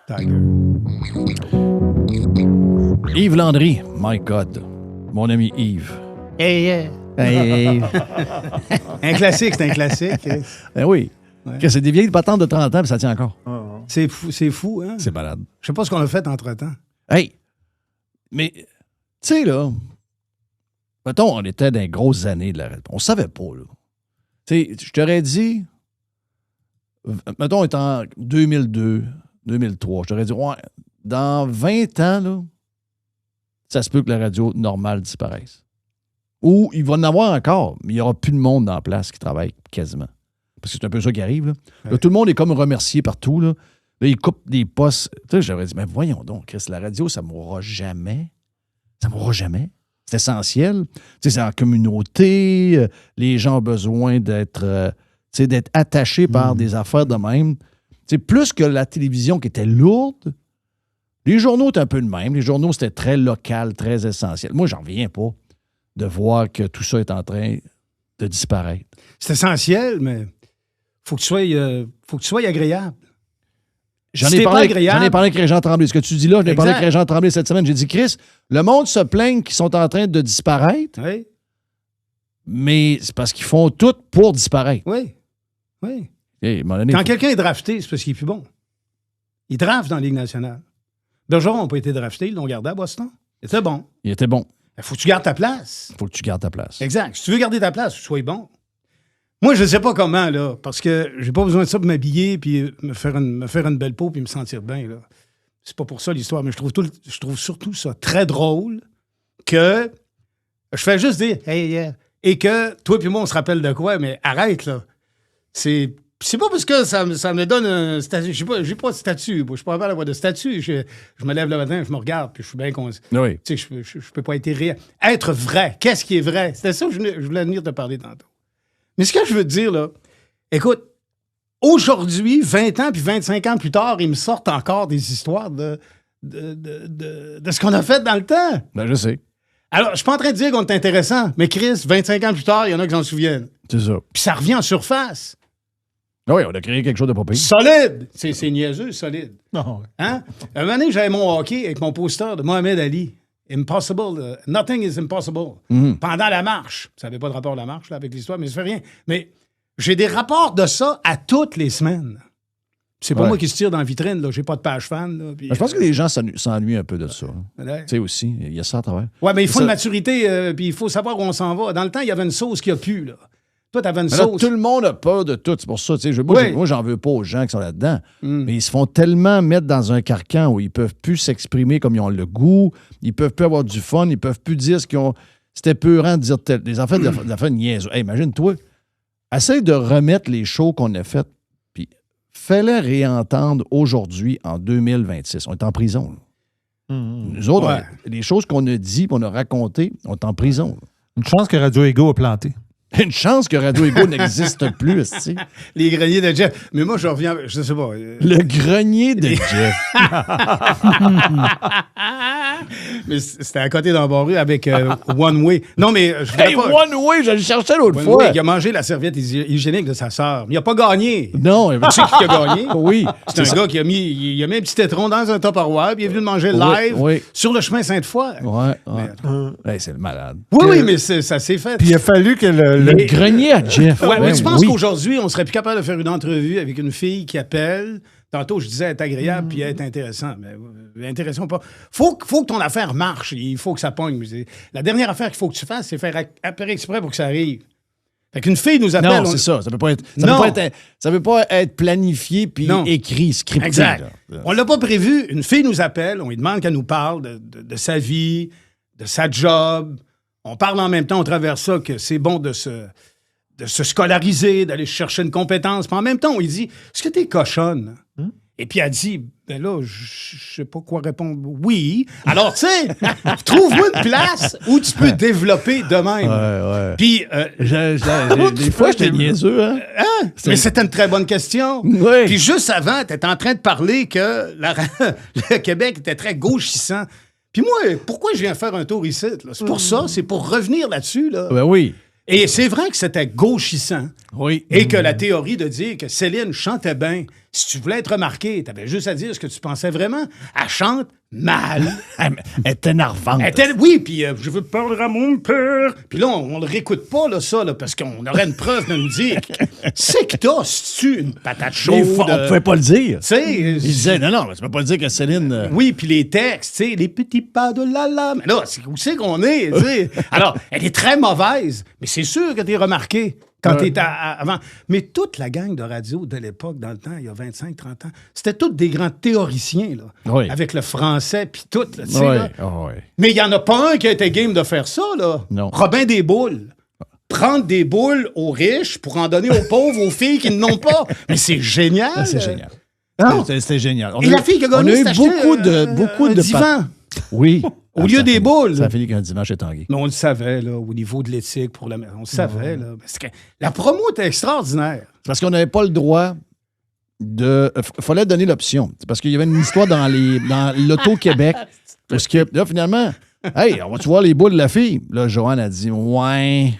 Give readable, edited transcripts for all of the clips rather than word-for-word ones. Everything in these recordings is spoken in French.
Tiger. Yves Landry, my God. Mon ami Yves. Hey. Un classique, c'est un classique. Ben oui. Ouais. C'est des vieilles patentes de 30 ans, puis ça tient encore. C'est fou, hein? C'est malade. Je sais pas ce qu'on a fait entre-temps. Hey, mais, tu sais, là, mettons, on était dans les grosses années de la radio. On savait pas, là. Tu sais, je t'aurais dit, mettons, on est en 2002, 2003, je t'aurais dit, ouais, dans 20 ans, là, ça se peut que la radio normale disparaisse. Ou il va en avoir encore, mais il n'y aura plus de monde dans la place qui travaille quasiment. Parce que c'est un peu ça qui arrive, là. Ouais. Là, tout le monde est comme remercié partout, là. Là, ils coupent des postes. Tu sais, j'aurais dit, mais voyons donc, Chris, la radio, ça ne mourra jamais. Ça ne mourra jamais. C'est essentiel. Tu sais, c'est en communauté. Les gens ont besoin d'être attachés par des affaires de même. Tu sais, plus que la télévision qui était lourde, les journaux étaient un peu le même. Les journaux, c'était très local, très essentiel. Moi, j'en reviens pas de voir que tout ça est en train de disparaître. C'est essentiel, mais faut que tu sois agréable. J'en Si ai t'es pas parlé agréable- avec Régent Tremblay. Ce que tu dis là, j'en ai parlé Exact. avec Régent Tremblay cette semaine. J'ai dit, Chris, le monde se plaint qu'ils sont en train de disparaître, Oui, mais c'est parce qu'ils font tout pour disparaître. oui. Hey, à un moment donné, Quand quelqu'un est drafté, c'est parce qu'il est plus bon. Il draft dans la Ligue nationale. Bergeron n'a pas été drafté, ils l'ont gardé à Boston. Il était bon. il était bon. Il faut que tu gardes ta place. Il faut que tu gardes ta place. Exact. Si tu veux garder ta place, faut que tu sois bon. Moi, je ne sais pas comment, là, parce que j'ai pas besoin de ça pour m'habiller puis me faire une belle peau puis me sentir bien, là. C'est pas pour ça l'histoire, mais je trouve surtout ça très drôle que je fais juste dire « Hey, yeah », et que toi puis moi, on se rappelle de quoi, mais arrête, là. C'est pas parce que ça me donne un statut. J'ai pas de statut. Je suis pas capable d'avoir de statut. Je me lève le matin, je me regarde, puis je suis bien conscient. Oui. Tu sais, je peux pas être réel. Être vrai. Qu'est-ce qui est vrai? C'était ça que je voulais venir te parler tantôt. Mais ce que je veux te dire, là, écoute, aujourd'hui, 20 ans puis 25 ans plus tard, ils me sortent encore des histoires de ce qu'on a fait dans le temps. Ben, je sais. Alors, je suis pas en train de dire qu'on est intéressant, mais Chris, 25 ans plus tard, il y en a qui s'en souviennent. C'est ça. Puis ça revient en surface. Oui, on a créé quelque chose de pas pire. Solide! C'est niaiseux, solide. Non. Hein? Un moment donné, j'avais mon hockey avec mon poster de Mohamed Ali. Impossible. Nothing is impossible. Pendant la marche. Ça n'avait pas de rapport à la marche là, avec l'histoire, mais ça fait rien. Mais j'ai des rapports de ça à toutes les semaines. C'est pas Ouais. moi qui se tire dans la vitrine. Là. J'ai pas de page fan. Là, puis, Ben, je pense que les gens s'ennuient un peu de ça. ouais. Tu sais aussi, il y a ça à travers. Ouais, mais il faut Ça- une maturité, puis il faut savoir où on s'en va. Dans le temps, il y avait une sauce qui a pu, là. Toi, t'avais une Mais là, sauce. tout le monde a peur de tout. C'est pour ça. Tu sais, Oui. moi, j'en veux pas aux gens qui sont là-dedans. Mais ils se font tellement mettre dans un carcan où ils peuvent plus s'exprimer comme ils ont le goût. Ils peuvent plus avoir du fun. Ils peuvent plus dire ce qu'ils ont. C'était peurant de dire des affaires de niaise. Hey, imagine-toi. Essaye de remettre les shows qu'on a faites. Puis fais-les réentendre aujourd'hui, en 2026. On est en prison. Là. Nous autres, Ouais. les choses qu'on a dit, qu'on a racontées, on est en prison. là. Une chance que Radio Ego a planté. Une chance que Radio Ego n'existe plus, esti. Les greniers de Jeff. Mais moi, je reviens, je sais pas. Le grenier de Jeff. Mais c'était à côté d'un barru avec One Way. Non, mais je voulais Hey, pas... One Way, je le cherchais l'autre One fois. Way, il a mangé la serviette hygiénique de sa sœur. Mais il a pas gagné. Non, Tu sais qui a gagné? oui. C'est un ça. gars qui a mis un petit tétron dans un Tupperware, puis il est venu le manger Oui, live oui. sur le chemin Sainte-Foy. Ouais. Hey, c'est le malade. Oui, mais ça s'est fait. Puis il a fallu que Le grenier à Jeff. Ouais, mais Ben tu penses oui. qu'aujourd'hui, on serait plus capable de faire une entrevue avec une fille qui appelle. Tantôt, je disais être agréable puis être intéressant. Mais intéressant pas. Faut que ton affaire marche. Il faut que ça pogne. La dernière affaire qu'il faut que tu fasses, c'est faire exprès pour que ça arrive. Fait qu'une fille nous appelle. Non, c'est ça. Ça peut pas être, Non. ça peut pas être planifié puis Non. écrit, scripté. Exact. là. On l'a pas prévu. Une fille nous appelle, on lui demande qu'elle nous parle de sa vie, de sa job. On parle en même temps, on traverse ça, que c'est bon de se scolariser, d'aller chercher une compétence. Puis en même temps, on lui dit, est-ce que t'es cochonne? Et puis elle dit, ben là, je sais pas quoi répondre. Oui. Alors, tu sais, trouve-moi une place où tu peux développer de même. Ouais. Puis, Des fois, j'étais niaiseux, hein? mais c'était une très bonne question. Oui. Puis juste avant, tu étais en train de parler que le Québec était très gauchissant. Puis moi, pourquoi je viens faire un tour ici? Là? C'est pour ça, c'est pour revenir là-dessus. Là. Ben oui. Et c'est vrai que c'était gauchissant. Oui. Et que la théorie de dire que Céline chantait bien, si tu voulais être remarqué, t'avais juste à dire ce que tu pensais vraiment. Elle chante mal. Elle est énervante. Oui, puis je veux parler à mon père. Puis là, on le réécoute pas, là, ça, là, parce qu'on aurait une preuve de nous dire c'est que t'as, si tu une patate chaude. On pouvait pas le dire. Tu sais. Il disait, non, tu peux pas dire que Céline... Oui, puis les textes, tu sais, les petits pas de Lala. Mais là, où c'est qu'on est, tu sais? Alors, elle est très mauvaise, mais c'est sûr que t'es remarqué quand t'es avant. Mais toute la gang de radio de l'époque, dans le temps, il y a 25-30 ans, c'était tous des grands théoriciens, là. Oui. Avec le français, puis tout, là, tu sais, Oui, là. oui. Mais il n'y en a pas un qui a été game de faire ça, là. Non. Robin des Boules. Prendre des boules aux riches pour en donner aux pauvres, aux filles qui n'en ont pas. Mais c'est génial. C'est génial. Non. C'était génial. Et la fille qui a gagné, on a eu s'est acheté, beaucoup un de divan. Oui. Au lieu des boules. Ça a fini qu'un dimanche est Tanguy. Mais on le savait, là, au niveau de l'éthique pour la... On le savait, là. Parce que la promo était extraordinaire. Parce qu'on n'avait pas le droit de... fallait donner l'option. C'est parce qu'il y avait une histoire dans l'Auto-Québec. Parce que, là, finalement, hey, on va-tu voir les boules de la fille? Là, Joanne a dit, ouais.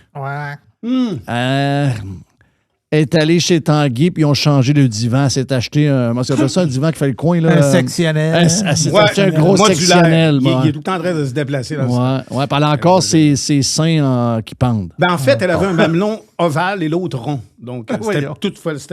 Elle est allée chez Tanguy, puis ils ont changé le divan. Elle s'est acheté un... Moi, c'est ça, un divan qui fait le coin, là. Un sectionnel. Elle s'est acheté un gros modulaire. sectionnel. Il est tout le temps en train de se déplacer. Dans Ouais, puis elle a encore ses seins qui pendent. Ben, en fait, elle avait un mamelon ovale et l'autre rond. Donc, c'était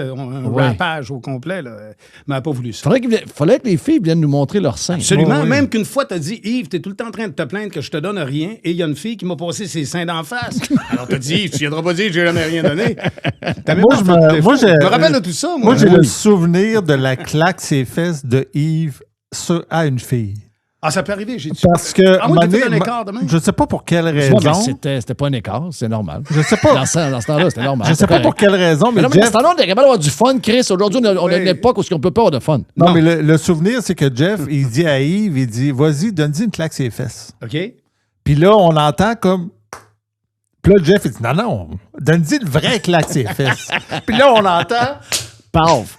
un Ouais. rapage au complet. Là. Mais elle n'a pas voulu ça. Fallait que les filles viennent nous montrer leurs seins. Absolument. oui. Même qu'une fois, t'as dit, Yves, t'es tout le temps en train de te plaindre que je te donne rien et il y a une fille qui m'a passé ses seins d'en face. Alors, t'as dit, Yves, tu viendras pas dire que j'ai jamais rien donné. T'as même Moi, pas je fait de défaut. je me rappelle de tout ça, moi. Moi, j'ai Oui. le souvenir de la claque ses fesses de Yves à une fille. Ah, ça peut arriver, j'ai dit. Parce que... Ah, moi, t'as fait un Mané- écart de même? Je sais pas pour quelle Ouais, raison. mais c'était pas un écart, c'est normal. Je sais pas. Dans ce temps-là, c'était normal. Je sais pas pour quelle raison, mais Mais non, mais dans Jeff... ce temps-là, on est capable d'avoir du fun, Chris. Aujourd'hui, on a une époque où on peut pas avoir de fun. Non, mais le souvenir, c'est que Jeff, il dit à Yves, il dit, vas-y, donne-y une claque ses fesses. OK? Puis là, on entend comme... Puis là, Jeff, il dit, non, donne-y une vraie claque ses fesses. Puis là, on entend... Paf!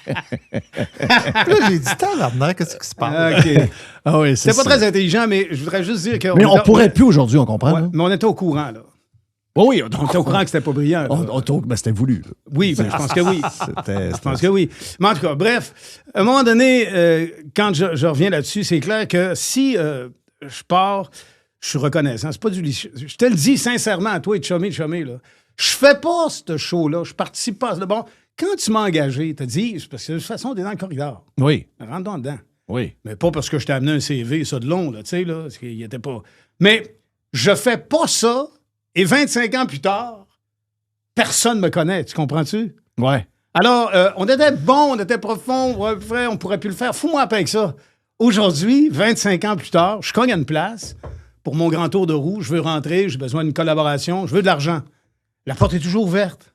Puis là, j'ai dit, tabarnak, qu'est-ce qui se passe? OK. Ah oui, C'était pas très intelligent, mais je voudrais juste dire que... Mais on pourrait plus aujourd'hui, on comprend. Ouais, là? mais on était au courant, là. Oui, On était au courant que c'était pas brillant. là. ben, c'était voulu. là. Oui, ben, je pense que oui. C'était- Je pense que oui. Mais en tout cas, bref, à un moment donné, quand je reviens là-dessus, c'est clair que si je pars, je suis reconnaissant. C'est pas du lit. Je te le dis sincèrement à toi et chumé, là. Je fais pas ce show-là. Je participe pas. Bon, quand tu m'as engagé, t'as dit, c'est parce que de toute façon, t'es dans le corridor. Oui, Rentre dedans. oui. Mais pas parce que je t'ai amené un CV, ça de long, là, tu sais, là. Parce qu'il était pas. Mais je fais pas ça, et 25 ans plus tard, personne me connaît. Tu comprends-tu? Ouais. Alors, on était bon, on était profond, ouais, frère, on pourrait plus le faire. Fous-moi avec ça. Aujourd'hui, 25 ans plus tard, je cogne à une place pour mon grand tour de roue. Je veux rentrer, j'ai besoin d'une collaboration, je veux de l'argent. La porte est toujours ouverte.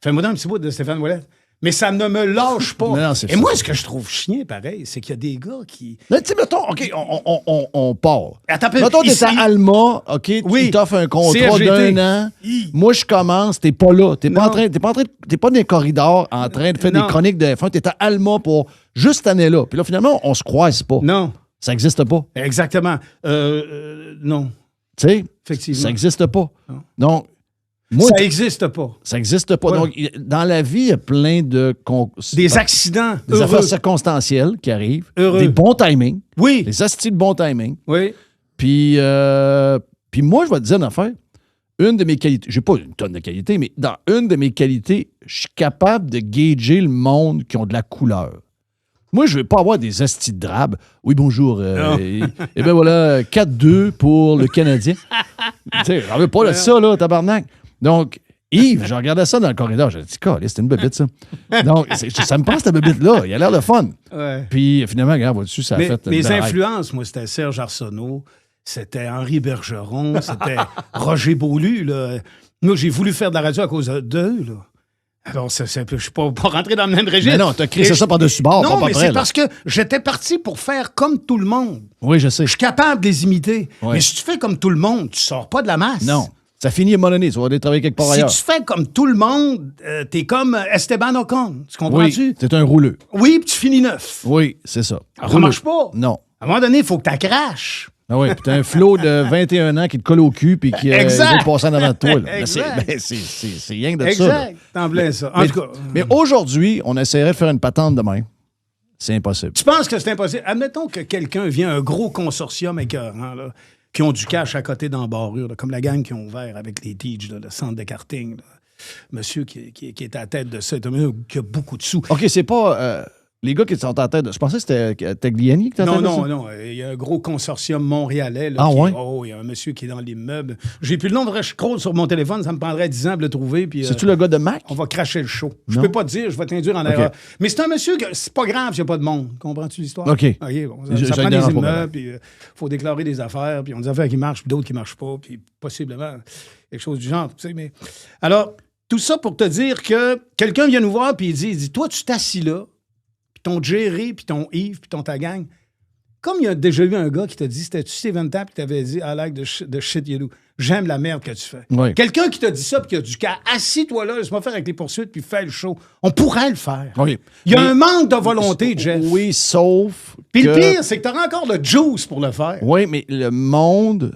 Fais-moi donc un petit bout de Stéphane Ouellette. Mais ça ne me lâche pas. Non, c'est Et ça. moi, ce que je trouve chien, pareil, c'est qu'il y a des gars qui... Là, tu sais, mettons, OK, on part. Attends, Mettons, t'es ici- à Alma, OK, Oui. tu t'offres un contrat CFGT. d'un an. Hi. Moi, je commence, t'es pas là. T'es pas Non. dans les corridors en train de faire Non. des chroniques de F1. T'es à Alma pour juste cette année-là. Puis là, finalement, on se croise pas. Non, Ça n'existe pas. exactement. Non, Tu sais, effectivement. ça n'existe pas. Non. Donc, moi, Ça n'existe pas. ça n'existe pas. Ouais. Donc, dans la vie, il y a plein de... Des accidents Des heureux. affaires circonstancielles qui arrivent. Heureux. Des bons timings. Oui, Des astis de bon timing. oui. Puis moi, je vais te dire une affaire. Une de mes qualités, j'ai pas une tonne de qualités, mais dans une de mes qualités, je suis capable de gager le monde qui ont de la couleur. Moi, je ne veux pas avoir des astis de drabe. Oui, bonjour. Non. Et bien voilà, 4-2 pour le Canadien. Tu sais, j'en veux pas de ça, là, tabarnak. Donc, Yves, je regardais ça dans le corridor. J'ai dit, c'est une bébite, ça. Donc, ça me prend cette bébite-là. Il a l'air de fun. Ouais. Puis finalement, regarde, là-dessus, ça a Mais fait. une mes belle influences, moi, c'était Serge Arsenault, c'était Henri Bergeron, c'était Roger Beaulieu. Là. Moi, j'ai voulu faire de la radio à cause d'eux. Là. Alors, je ne suis pas rentré dans le même régime. Mais non, t'as crissé ça par-dessus bord, Non, pas mais après, c'est là. parce que j'étais parti pour faire comme tout le monde. Oui, je sais. Je suis capable de les imiter. Ouais. Mais si tu fais comme tout le monde, tu sors pas de la masse. Non. Ça finit à un moment donné. Tu vas aller travailler quelque part Si ailleurs. tu fais comme tout le monde, t'es comme Esteban Ocon. Tu comprends-tu? Oui, c'est un rouleux. Oui, puis tu finis neuf. Oui, c'est ça. Alors, ça marche pas. Non. À un moment donné, il faut que tu craches. Ah oui, puis t'as un flot de 21 ans qui te colle au cul puis qui Exact. veut passer en avant de toi. Là. Exact. C'est rien que de ça. Exact. T'en plein ça. En tout cas, Mais aujourd'hui, on essaierait de faire une patente demain. C'est impossible. tu penses que c'est impossible? Admettons que quelqu'un vient, un gros consortium écœurant, là, qui ont du cash à côté d'embarrure, là, comme la gang qui ont ouvert avec les Teach, là, le centre de karting. Là. Monsieur qui est à la tête de ça, c'est un monsieur qui a beaucoup de sous. OK, c'est pas les gars qui sont en tête. Je pensais que c'était Tagliani qui était en tête de ça. Non. Il y a un gros consortium montréalais. Là, Ah ouais? Il y a un monsieur qui est dans l'immeuble. J'ai plus le nom, vrai, je scroll sur mon téléphone, ça me prendrait 10 ans de le trouver. Puis, C'est-tu le gars de Mac? on va cracher le show. Je Non. peux pas te dire, je vais t'induire en erreur. Mais c'est un monsieur que c'est pas grave s'il n'y a pas de monde. Comprends-tu l'histoire? OK. Bon, Je ça prend des dérange pas, immeubles, puis il faut déclarer des affaires, puis on a des affaires qui marchent, puis d'autres qui marchent pas, puis possiblement quelque chose du genre. Tu sais, mais... Alors, tout ça pour te dire que quelqu'un vient nous voir, puis il dit, toi, tu t'assis là, puis ton Jerry, puis ton Yves, puis ta gang. Comme il y a déjà eu un gars qui t'a dit, c'était-tu Steven Tapp qui t'avait dit, I like the shit you do. J'aime la merde que tu fais. Oui. Quelqu'un qui t'a dit ça, puis qui a du cas, assis-toi là, laisse-moi faire avec les poursuites, puis fais le show. On pourrait le faire. Oui. Il y a Mais- un manque de volonté, Jeff. Oui, sauf. Puis le que- pire, c'est que t'auras encore le juice pour le faire. Oui, mais le monde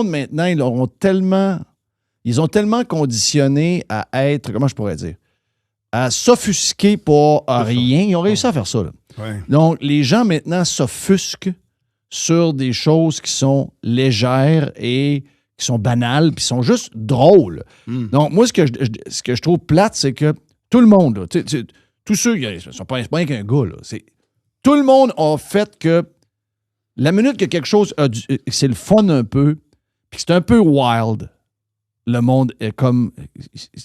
maintenant, ils ont tellement conditionné à être, comment je pourrais dire, à s'offusquer pour rien. Ils ont réussi à faire ça. Là. Ouais. Donc, les gens maintenant s'offusquent sur des choses qui sont légères et qui sont banales, puis sont juste drôles. Donc, moi, ce que je trouve plate, c'est que tout le monde, là, tous ceux, ils ne sont pas rien qu'un gars, là, tout le monde a fait que la minute que quelque chose c'est le fun un peu, puis que c'est un peu wild, le monde est comme...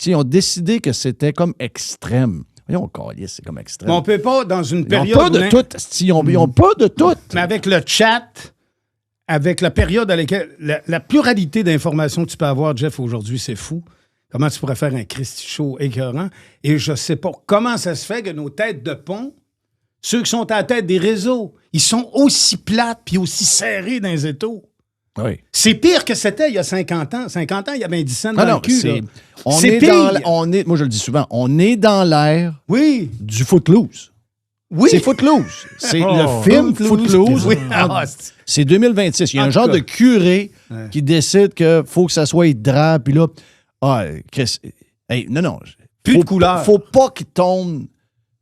Ils ont décidé que c'était comme extrême. Voyons, câlisse, c'est comme extrême. Mais on peut pas, dans une Ils n'ont période... pas de tout. Ils n'ont pas de tout. Mais avec le chat, avec la période à laquelle... La pluralité d'informations que tu peux avoir, Jeff, aujourd'hui, c'est fou. Comment tu pourrais faire un Christy Show écœurant? Et je sais pas comment ça se fait que nos têtes de pont, ceux qui sont à la tête des réseaux, ils sont aussi plates puis aussi serrés dans les étaux. Oui. C'est pire que c'était il y a 50 ans. 50 ans, il y avait un 10 cents dans le cul. Là. C'est pire. Moi, je le dis souvent, on est dans l'ère Oui. du Footloose. Oui. C'est Footloose. C'est Oh. le film Footloose. Oui. Ah, c'est- C'est 2026. Il y a En un tout genre cas. de curé Ouais. qui décide qu'il faut que ça soit drap. Puis là, Chris, hey, non. Plus de couleur. Faut pas qu'il tombe.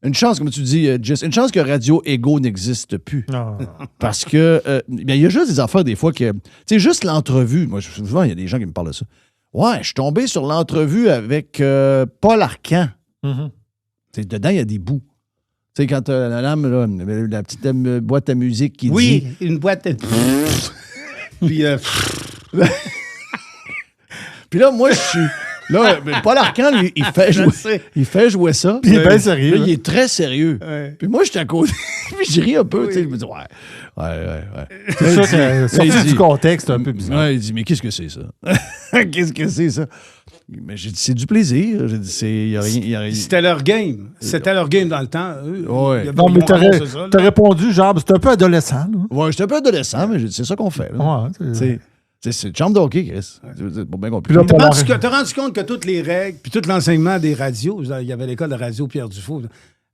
Une chance, comme tu dis, Jess, une chance que Radio Ego n'existe plus. Non. Parce que, il y a juste des affaires, des fois, que. Tu sais, juste l'entrevue. Moi, souvent, il y a des gens qui me parlent de ça. Ouais, je suis tombé sur l'entrevue avec Paul Arcand. Mhm. Tu sais, dedans, il y a des bouts. Tu sais, quand la lame, là, la petite boîte à musique qui Oui, dit. une boîte de... Puis, Puis là, moi, je suis. Là, Paul Arcand, lui, il fait jouer ça. Puis il est bien sérieux. Là, il est très sérieux. Ouais. Puis moi, j'étais à côté. Puis je ris un peu. Tu sais, je me dis, ouais. C'est sûr que sorti il dit- du contexte, c'est un peu bizarre. Ouais, il dit, mais qu'est-ce que c'est ça? Qu'est-ce que c'est ça? Mais j'ai dit, c'est du plaisir. J'ai dit, il n'y a rien. Y a rien. C'était leur game. C'était leur game dans le temps. Eux, Ouais. il y avait- Non, mais bon, c'est ça, là. t'as répondu, genre, c'est un peu adolescent. Là. Ouais, j'étais un peu adolescent, mais j'ai dit, c'est ça qu'on fait. là. Ouais, C'est le champ de hockey, Chris. C'est pas bien compris. Puis là, T'as Paul rendu, Arcand- t'as rendu compte que toutes les règles, puis tout l'enseignement des radios, il y avait l'école de radio Pierre Dufault,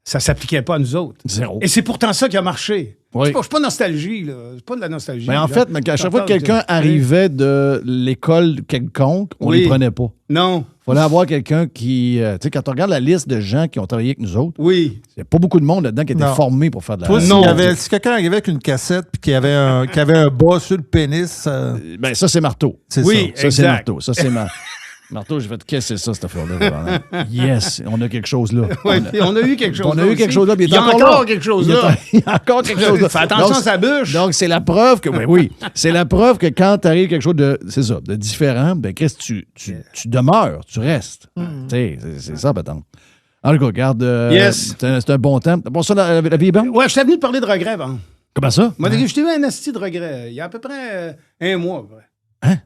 ça s'appliquait pas à nous autres. Zéro. Et c'est pourtant ça qui a marché. Oui. C'est pas nostalgie, là. C'est pas de la nostalgie. Mais en là. fait, à chaque fois que quelqu'un arrivait de l'école quelconque, on ne Oui. les prenait pas. Non. Il fallait avoir quelqu'un qui... tu sais, quand on regarde la liste de gens qui ont travaillé avec nous autres, Oui. il n'y a pas beaucoup de monde là-dedans qui était Non. formé pour faire de la Toi, radio. si quelqu'un arrivait avec une cassette puis qu'il y avait un bas sur le pénis, Ben, ça, c'est Marteau. c'est Oui. ça. Ça, c'est Exact. Marteau. Ça, c'est Marteau, j'ai fait, qu'est-ce que c'est ça, cette affaire-là? Yes, on a quelque chose là. Ouais, puis on a eu quelque chose On a eu là quelque aussi. chose là, puis Il y a encore là. quelque chose Il y a- là. Il y a encore quelque chose là. Fais attention Donc, à sa bûche. Donc, c'est la preuve que, oui, c'est la preuve que quand tu arrives quelque chose de, c'est ça, de différent, ben, Chris, tu demeures, tu restes. Tu sais, c'est ça, peut-être. En tout cas, regarde, Yes. c'est un bon temps. Bon, ça, la vie est bonne? Ouais, je t'ai venu de parler de regrets, avant. Comment ça? Moi, je t'ai eu un asti de regret. Il y a à peu près un mois. à peu près. Hein?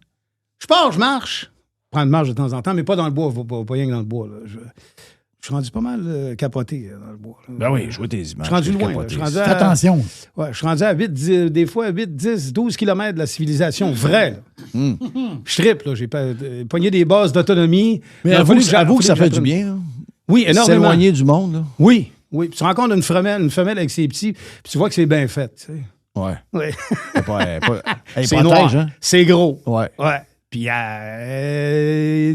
Je pars, je marche. Je prends une marche de temps en temps, mais pas dans le bois. Pas rien que dans le bois. Là. Je suis rendu pas mal capoté dans le bois. là. Ben oui, je vois tes images. Je suis rendu j'ai loin. capoté. Là. Je suis rendu Fais à, attention. ouais, je suis rendu à 8, 10, des fois 8, 10, 12 km de la civilisation vraie. Là. Je trippe. Là. J'ai pogné des bases d'autonomie. Mais Il a fallu avoue que ça fait du j'apprenne. bien. Là. Oui, énormément. S'éloigner du monde. Là. Oui. Puis tu rencontres une femelle avec ses petits, puis tu vois que c'est bien fait. Tu sais. Ouais. Ouais. Elle C'est protège, noir. hein? C'est gros. Ouais. Ouais. Puis,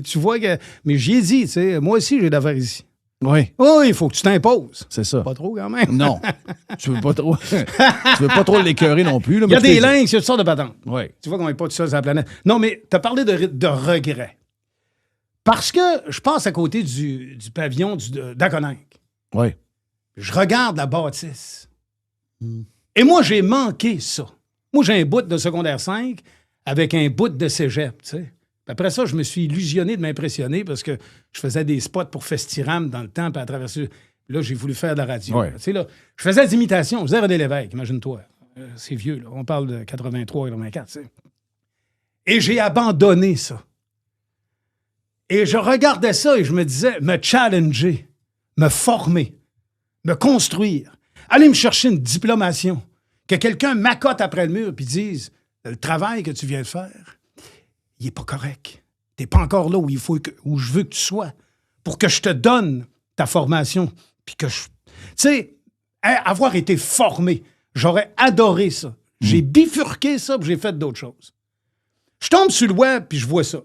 tu vois que... Mais j'y ai dit, tu sais, moi aussi, j'ai d'affaires ici. Oui, Oui, il faut que tu t'imposes. c'est ça. Pas trop, quand même. Non. Tu veux pas trop. Tu veux pas trop l'écœurer non plus. Là, Il y a des lynx, il y a toutes sortes de patentes. Oui. Tu vois qu'on n'est pas tout seul sur la planète. Non, mais tu as parlé de regret. Parce que je passe à côté du pavillon d'Aconinck. Oui. Je regarde la bâtisse. Et moi, j'ai manqué ça. Moi, j'ai un bout de secondaire 5 avec un bout de cégep, tu sais. Puis après ça, je me suis illusionné de m'impressionner parce que je faisais des spots pour Festiram dans le temps, puis à travers ça, là, j'ai voulu faire de la radio. Ouais. Tu sais, là, je faisais des imitations. Je faisais René Lévesque, imagine-toi. C'est vieux, là. On parle de 83, 84, tu sais. Et j'ai abandonné ça. Et je regardais ça et je me disais, me challenger, me former, me construire, aller me chercher une diplomation, que quelqu'un m'accote après le mur puis dise, le travail que tu viens de faire, il n'est pas correct. Tu n'es pas encore là où je veux que tu sois pour que je te donne ta formation. Puis que je... Tu sais, avoir été formé, j'aurais adoré ça. J'ai bifurqué ça puis j'ai fait d'autres choses. Je tombe sur le web puis je vois ça.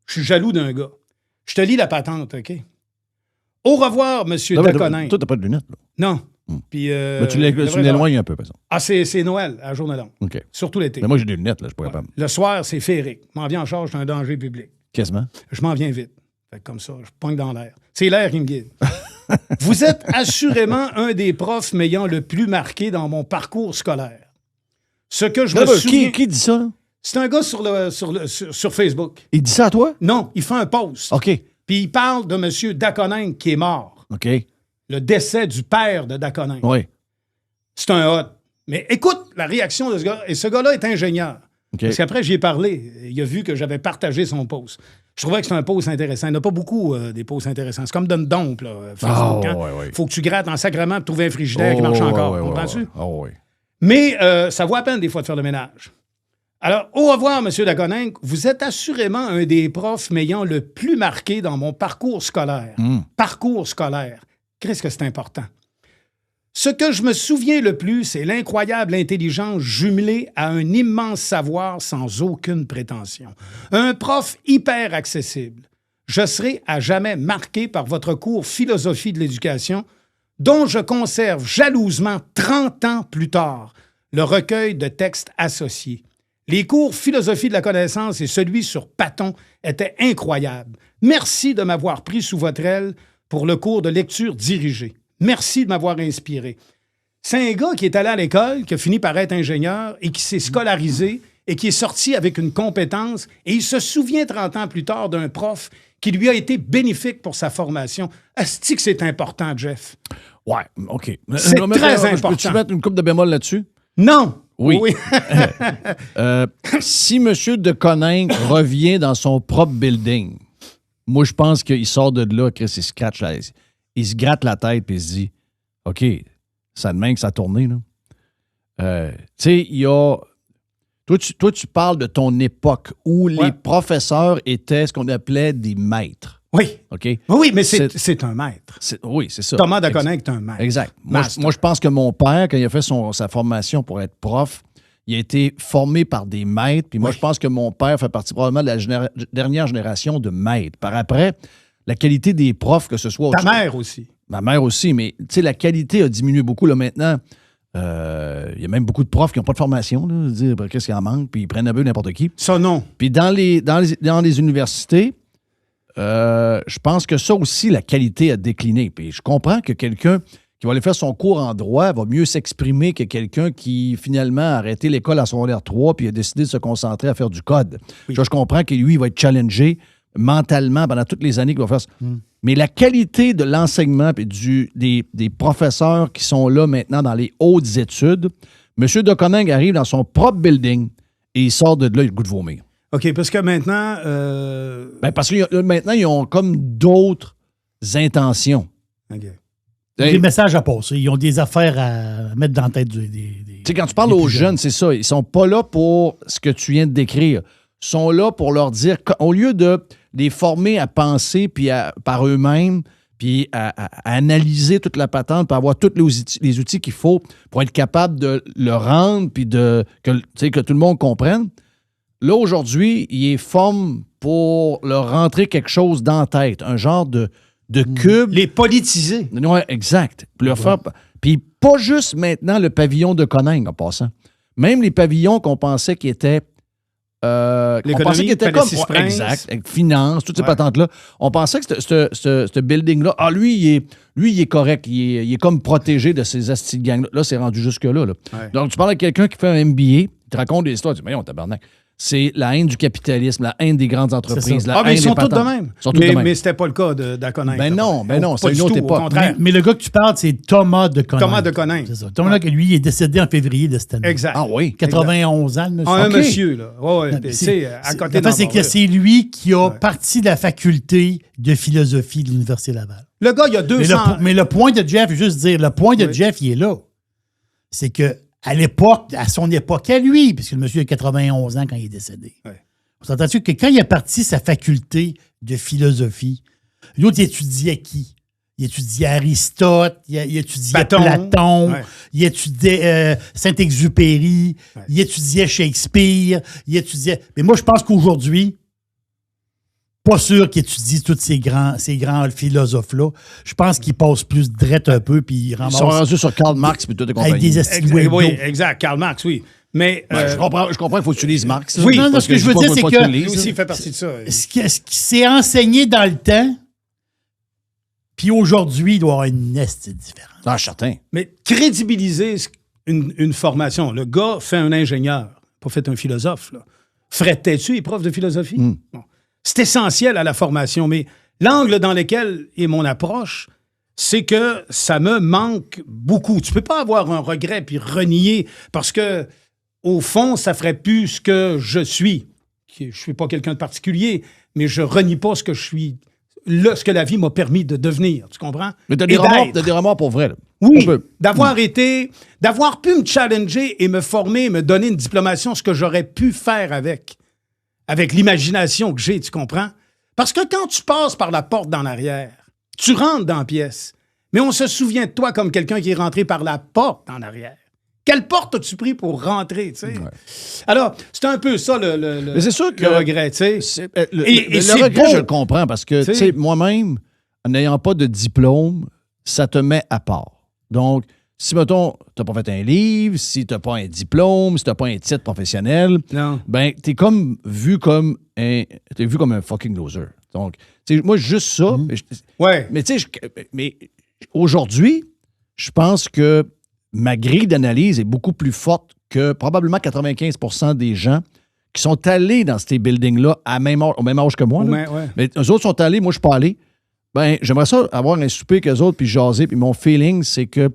Je suis jaloux d'un gars. Je te lis la patente, OK? Au revoir, monsieur Daconinck. Toi, t'as pas de lunettes, là. Non. Puis, Mais tu l'éloignes un peu, par exemple. Ah, c'est Noël à Journée longue. OK. Surtout l'été. Mais moi, j'ai des lunettes, là, je suis pas capable. Le soir, c'est féerique. Je m'en viens en charge, c'est un danger public. Quasiment. Je m'en viens vite. Fait que comme ça, je pogne dans l'air. C'est l'air qui me guide. Vous êtes assurément un des profs m'ayant le plus marqué dans mon parcours scolaire. Ce que je me souviens... Qui dit ça, là? C'est un gars sur Facebook. Il dit ça à toi? Non, il fait un post. OK. Puis il parle de M. Daconinck qui est mort. OK. Le décès du père de Daconinck. Oui. C'est un hot. Mais écoute la réaction de ce gars. Et ce gars-là est ingénieur. OK. Parce qu'après, j'y ai parlé. Il a vu que j'avais partagé son post. Je trouvais que c'est un post intéressant. Il n'y en a pas beaucoup des posts intéressants. C'est comme d'une dompe, là, Facebook. Faut que tu grattes en sacrement pour trouver un frigidaire qui marche encore. Comprends-tu? Oui. Mais ça vaut à peine des fois de faire le ménage. Alors, au revoir, M. Daconinck. Vous êtes assurément un des profs m'ayant le plus marqué dans mon parcours scolaire. Parcours scolaire. Qu'est-ce que c'est important? Ce que je me souviens le plus, c'est l'incroyable intelligence jumelée à un immense savoir sans aucune prétention. Un prof hyper accessible. Je serai à jamais marqué par votre cours Philosophie de l'éducation, dont je conserve jalousement 30 ans plus tard le recueil de textes associés. Les cours Philosophie de la connaissance et celui sur Platon étaient incroyables. Merci de m'avoir pris sous votre aile pour le cours de lecture dirigée. Merci de m'avoir inspiré. C'est un gars qui est allé à l'école, qui a fini par être ingénieur et qui s'est scolarisé et qui est sorti avec une compétence. Et il se souvient 30 ans plus tard d'un prof qui lui a été bénéfique pour sa formation. Est-ce que c'est important, Jeff? Ouais, OK. C'est très important. Peux-tu mettre une coupe de bémol là-dessus? Non! Oui. Si M. Daconinck revient dans son propre building, moi, je pense qu'il sort de là, Chris, il se gratte la tête et il se dit, OK, ça de même que ça a tourné, là. Tu sais, il y a... Toi, tu parles de ton époque où les professeurs étaient ce qu'on appelait des maîtres. Oui. OK? Oui, mais c'est un maître. Oui, c'est ça. Thomas Daconinck est un maître. Exact. Moi, je pense que mon père, quand il a fait sa formation pour être prof, il a été formé par des maîtres. Puis moi, je pense que mon père fait partie probablement de la dernière génération de maîtres. Par après, la qualité des profs, que ce soit... Ta mère aussi. Ma mère aussi, mais tu sais, la qualité a diminué beaucoup. Là, maintenant, il y a même beaucoup de profs qui n'ont pas de formation. Là, dire qu'est-ce qu'il en manque, puis ils prennent un peu n'importe qui. Ça, non. Puis dans les universités, je pense que ça aussi, la qualité a décliné. Puis je comprends que quelqu'un qui va aller faire son cours en droit va mieux s'exprimer que quelqu'un qui, finalement, a arrêté l'école à secondaire 3 puis a décidé de se concentrer à faire du code. Oui. Je comprends que lui, il va être challengé mentalement pendant toutes les années qu'il va faire ça. Mais la qualité de l'enseignement et des professeurs qui sont là maintenant dans les hautes études, M. Daconinck arrive dans son propre building et il sort de là, il a le goût de vomir. OK, parce que maintenant... parce que maintenant, ils ont comme d'autres intentions. OK. Des messages à passer. Ils ont des affaires à mettre dans la tête des tu sais, quand tu parles aux jeunes, c'est ça. Ils sont pas là pour ce que tu viens de décrire. Ils sont là pour leur dire, au lieu de les former à penser puis par eux-mêmes, puis à analyser toute la patente, pour avoir tous les outils qu'il faut pour être capable de le rendre, puis que tout le monde comprenne. Là, aujourd'hui, il est forme pour leur rentrer quelque chose dans la tête, un genre de cube. Les politiser. Oui, exact. Puis pas juste maintenant le pavillon de Coningue en passant. Même les pavillons qu'on pensait qui étaient... L'économie, on pensait qu'il était Palais comme... Springs. Exact, avec finance, toutes ces patentes-là. On pensait que ce building-là, lui, il est correct. Il est comme protégé de ces astis de gang. Là, c'est rendu jusque-là. Là. Ouais. Donc, tu parles à quelqu'un qui fait un MBA, il te raconte des histoires, tu dis, mais on tabarnak. C'est la haine du capitalisme, la haine des grandes entreprises, la mais haine ils sont des tous de patentes. même. Ils sont tous de même. Mais c'était pas le cas d'Aconingue. Ben non, Pas c'est du une autre tout, au époque. contraire. Mais le gars que tu parles, c'est Thomas de Coningue. Thomas de Coningue. C'est ça. Thomas, lui, il est décédé en février de cette année. Exact. Ah oui? 91 ans, le monsieur. Un OK. monsieur, là. Ouais, Non, tu mais sais, à côté l'affaire, c'est que c'est lui qui a Ouais. parti de la faculté de philosophie de l'Université Laval. Le gars, il y a 200... Mais le point de Jeff, juste dire, le point de Oui. Jeff, il est là. C'est que à son époque à lui, puisque le monsieur a 91 ans quand il est décédé. Ouais. On s'entend-tu que quand il a parti sa faculté de philosophie, l'autre, il étudiait qui? Il étudiait Aristote, il étudiait Platon, Ouais. il étudiait Saint-Exupéry, Ouais. il étudiait Shakespeare, il étudiait... Mais moi, je pense qu'aujourd'hui, pas sûr qu'il étudie tous ces grands philosophes-là. Je pense qu'il passe plus drette un peu, puis il Ils ramasse sont rendus sur Karl Marx puis tout et avec compagnie. des estis de Exact, weirdo. oui, exact. Karl Marx, oui. Mais Je comprends qu'il faut que tu lises Marx. là. Oui, non, Parce ce que je veux dis dire, pas c'est tu que- le lises, lui aussi, là. il fait partie de ça. Ce qui s'est enseigné dans le temps, puis aujourd'hui, il doit y avoir une esti différente. Ah, je suis certain. Mais crédibiliser une formation. Le gars fait un ingénieur, pas fait un philosophe. Là. Fred Têtu est prof de philosophie. Bon. C'est essentiel à la formation, mais l'angle dans lequel est mon approche, c'est que ça me manque beaucoup. Tu peux pas avoir un regret puis renier parce que, au fond, ça ferait plus ce que je suis. Je suis pas quelqu'un de particulier, mais je renie pas ce que je suis, ce que la vie m'a permis de devenir. Tu comprends? Mais t'as Et des remords pour vrai. Là. Oui, On peut. d'avoir pu me challenger et me former, me donner une diplomation, ce que j'aurais pu faire avec l'imagination que j'ai, tu comprends? Parce que quand tu passes par la porte d'en arrière, tu rentres dans la pièce, mais on se souvient de toi comme quelqu'un qui est rentré par la porte en arrière. Quelle porte as-tu pris pour rentrer, tu sais? Alors, c'est un peu ça Mais c'est sûr que le regret, tu sais. Le c'est regret, beau. je le comprends parce que, tu sais, moi-même, en n'ayant pas de diplôme, ça te met à part. Donc, si, mettons, tu n'as pas fait un livre, si tu n'as pas un diplôme, si tu n'as pas un titre professionnel, Non. ben, tu es comme vu comme un fucking loser. Donc, tu sais, moi, juste ça. Ouais. Mais tu sais, mais aujourd'hui, je pense que ma grille d'analyse est beaucoup plus forte que probablement 95% des gens qui sont allés dans ces buildings-là au même âge que moi. là. Ouais. Mais eux autres sont allés, moi, je suis pas allé. Ben, j'aimerais ça avoir un souper qu'eux autres, puis jaser. Puis mon feeling, c'est que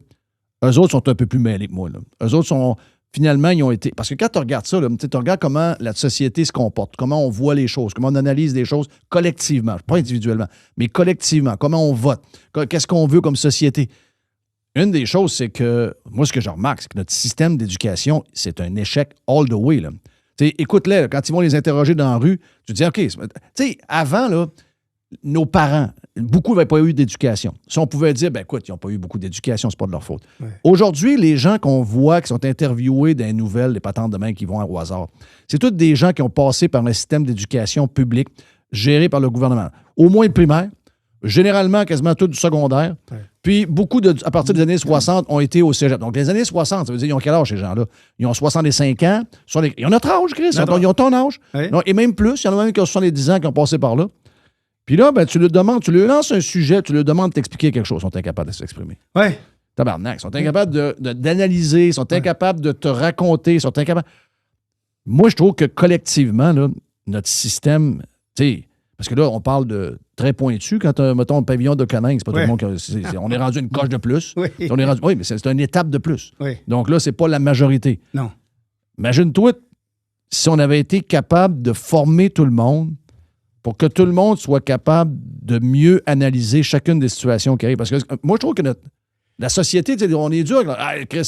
eux autres sont un peu plus mêlés que moi. Là. Eux autres sont... Finalement, ils ont été... Parce que quand tu regardes ça, tu regardes comment la société se comporte, comment on voit les choses, comment on analyse les choses collectivement, pas individuellement, mais collectivement, comment on vote, qu'est-ce qu'on veut comme société. Une des choses, c'est que, moi, ce que je remarque, c'est que notre système d'éducation, c'est un échec all the way. Là. Écoute-les, là, quand ils vont les interroger dans la rue, tu te dis, OK, tu sais, avant, là, nos parents, beaucoup n'avaient pas eu d'éducation. Si on pouvait dire, ben écoute, ils n'ont pas eu beaucoup d'éducation, c'est pas de leur faute. Ouais. Aujourd'hui, les gens qu'on voit, qui sont interviewés dans les nouvelles, les patentes de main qui vont au hasard, c'est tous des gens qui ont passé par un système d'éducation publique géré par le gouvernement. Au moins le primaire, généralement quasiment tout du secondaire. Ouais. Puis beaucoup, à partir des années 60, ont été au cégep. Donc les années 60, ça veut dire, ils ont quel âge ces gens-là? Ils ont 65 ans. Ils ont notre âge, Chris. Ils ont ton âge. Ouais. Non, et même plus. Il y en a même qui ont 70 ans qui ont passé par là. Puis là, ben, tu leur lances un sujet, tu leur demandes de t'expliquer quelque chose. Ils sont incapables de s'exprimer. Ouais. Tabarnak. Ils sont incapables d'analyser, ils sont incapables de te raconter, ils sont incapables. Moi, je trouve que collectivement, là, notre système, tu sais, parce que là, on parle de très pointu quand, mettons, un pavillon de Coningue, c'est pas tout le monde qui on est rendu une coche de plus. Oui. Oui, mais c'est une étape de plus. Oui. Donc là, c'est pas la majorité. Non. Imagine-toi si on avait été capable de former tout le monde pour que tout le monde soit capable de mieux analyser chacune des situations qui arrivent. Parce que moi, je trouve que la société, on est dur. Ah, Chris,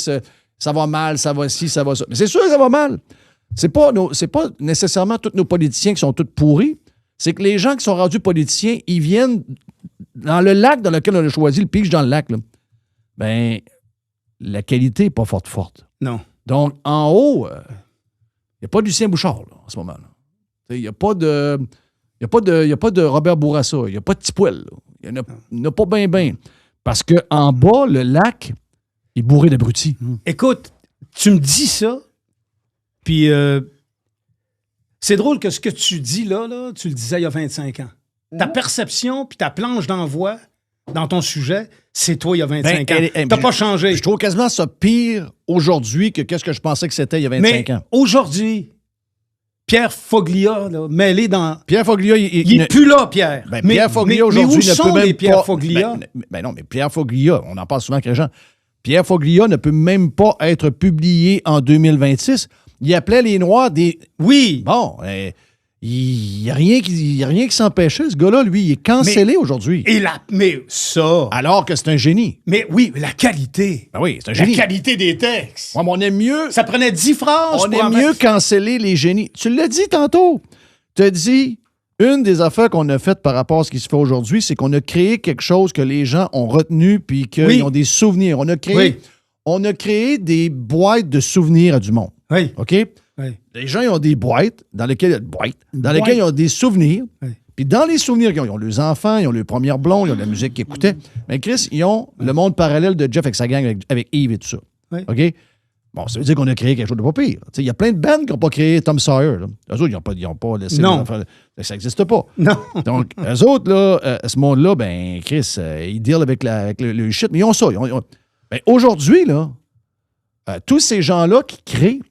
ça va mal, ça va ci, ça va ça. Mais c'est sûr que ça va mal. C'est pas nécessairement tous nos politiciens qui sont tous pourris. c'est que les gens qui sont rendus politiciens, ils viennent dans le lac dans lequel on a choisi, le pitch dans le lac, là. Ben, la qualité n'est pas forte. Non. Donc, en haut, il n'y a pas de Lucien Bouchard, là, en ce moment. Il n'y a pas de... Il n'y a pas de Robert Bourassa, il n'y a pas de Tipoel. Il n'y en a pas bien. Parce qu'en bas, le lac est bourré d'abrutis. Écoute, tu me dis ça, puis c'est drôle que ce que tu dis là, tu le disais il y a 25 ans. Ta perception puis ta planche d'envoi dans ton sujet, c'est toi il y a 25 ans. T'as pas changé. Je trouve quasiment ça pire aujourd'hui que qu'est-ce que je pensais que c'était il y a 25 ans. Aujourd'hui, Pierre Foglia, là, mêlé dans... Pierre Foglia, il n'est plus là, Pierre. Ben, Pierre Foglia, aujourd'hui, mais où ne sont peut même les Pierre pas... Foglia? Ben non, mais Pierre Foglia, on en parle souvent avec les gens. Pierre Foglia ne peut même pas être publié en 2026. Il appelait les Noirs des... Oui. Bon, il n'y a rien qui s'empêchait. Ce gars-là, lui, il est cancellé aujourd'hui. Mais ça... Alors que c'est un génie. Mais oui, mais la qualité. Ben oui, c'est un génie. La qualité des textes. Ouais, mais on aime mieux... Ça prenait 10 phrases. On aime mieux canceller les génies. Tu l'as dit tantôt. Tu as dit, une des affaires qu'on a faites par rapport à ce qui se fait aujourd'hui, c'est qu'on a créé quelque chose que les gens ont retenu puis qu'ils ont des souvenirs. On a créé des boîtes de souvenirs à du monde. Oui. OK? Oui. Les gens, ils ont des boîtes dans lesquelles ils ont des souvenirs. Oui. Puis dans les souvenirs, ils ont leurs enfants, ils ont leurs premières blondes, ils ont la musique qu'ils écoutaient. Mais Chris, ils ont le monde parallèle de Jeff avec sa gang, avec Yves et tout ça. Oui. OK? Bon, ça veut dire qu'on a créé quelque chose de pas pire. Il y a plein de bands qui n'ont pas créé Tom Sawyer. Là. Eux autres, ils n'ont pas laissé... Non. Ça n'existe pas. Non. Donc, eux autres, là, ce monde-là, ben Chris, ils deal avec le shit, mais ils ont ça. Ben, aujourd'hui, là, tous ces gens-là qui créent,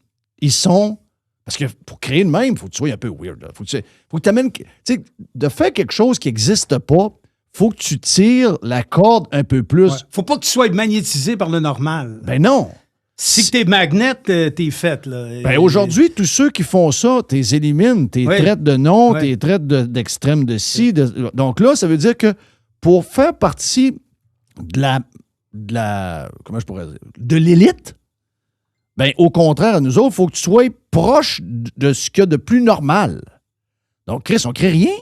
ils sont... Parce que pour créer de même, il faut que tu sois un peu weird. Il faut que tu amènes... Tu sais, de faire quelque chose qui n'existe pas, il faut que tu tires la corde un peu plus. Ouais. Faut pas que tu sois magnétisé par le normal. Ben non. Si t'es magnet, t'es fait. Là. Ben aujourd'hui, tous ceux qui font ça, t'es élimines, t'es traites de non, t'es traites d'extrême de ci. Donc là, ça veut dire que pour faire partie de la comment je pourrais dire, de l'élite, ben au contraire, nous autres, il faut que tu sois proche de ce qu'il y a de plus normal. Donc, Chris, on crée rien.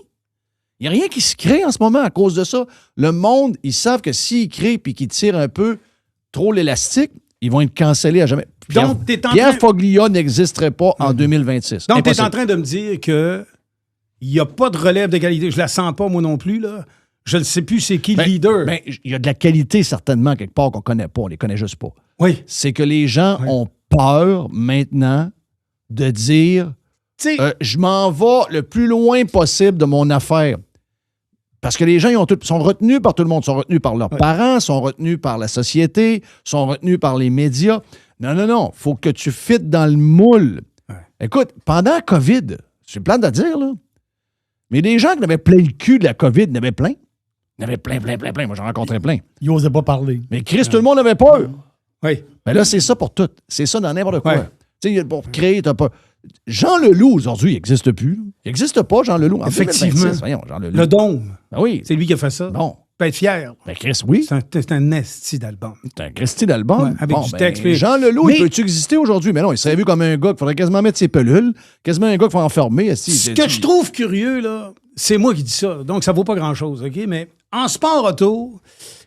Il n'y a rien qui se crée en ce moment à cause de ça. Le monde, ils savent que s'ils créent et qu'ils tirent un peu trop l'élastique, ils vont être cancellés à jamais. Donc, Pierre Foglia n'existerait pas en 2026. Donc, tu es en train de me dire que il n'y a pas de relève de qualité. Je la sens pas, moi non plus. Là. Je ne sais plus c'est qui le leader. Ben, il y a de la qualité, certainement, quelque part qu'on ne connaît pas. On ne les connaît juste pas. Oui. C'est que les gens ont peur, maintenant, de dire je m'en vais le plus loin possible de mon affaire. Parce que les gens sont retenus par tout le monde, sont retenus par leurs parents, sont retenus par la société, sont retenus par les médias. Non. Faut que tu fites dans le moule. Ouais. Écoute, pendant la COVID, c'est plate à dire, là, mais des gens qui avaient plein le cul de la COVID, il y en avait plein. Il y en avait plein. Moi, j'en rencontrais plein. Ils n'osaient pas parler. Mais Chris, tout le monde avait peur. Oui. Mais là, c'est ça pour tout. C'est ça dans n'importe quoi. Tu sais, pour créer, t'as pas... Jean Leloup, aujourd'hui, il n'existe plus. Il n'existe pas, Jean Leloup. En effectivement. 2026, voyons, Jean Leloup. Le Dôme. Ben oui. C'est lui qui a fait ça. Bon. Tu peux être fier. Ben Chris, oui. C'est un esti d'album. C'est un Christy d'album. Ouais, avec du texte. Jean Leloup, il peut-tu exister aujourd'hui? Mais non, il serait vu comme un gars qu'il faudrait quasiment mettre ses pelules, quasiment un gars qu'il faut enfermer. Ce que je trouve curieux, là, c'est moi qui dis ça, donc ça vaut pas grand-chose, OK? Mais en sport auto,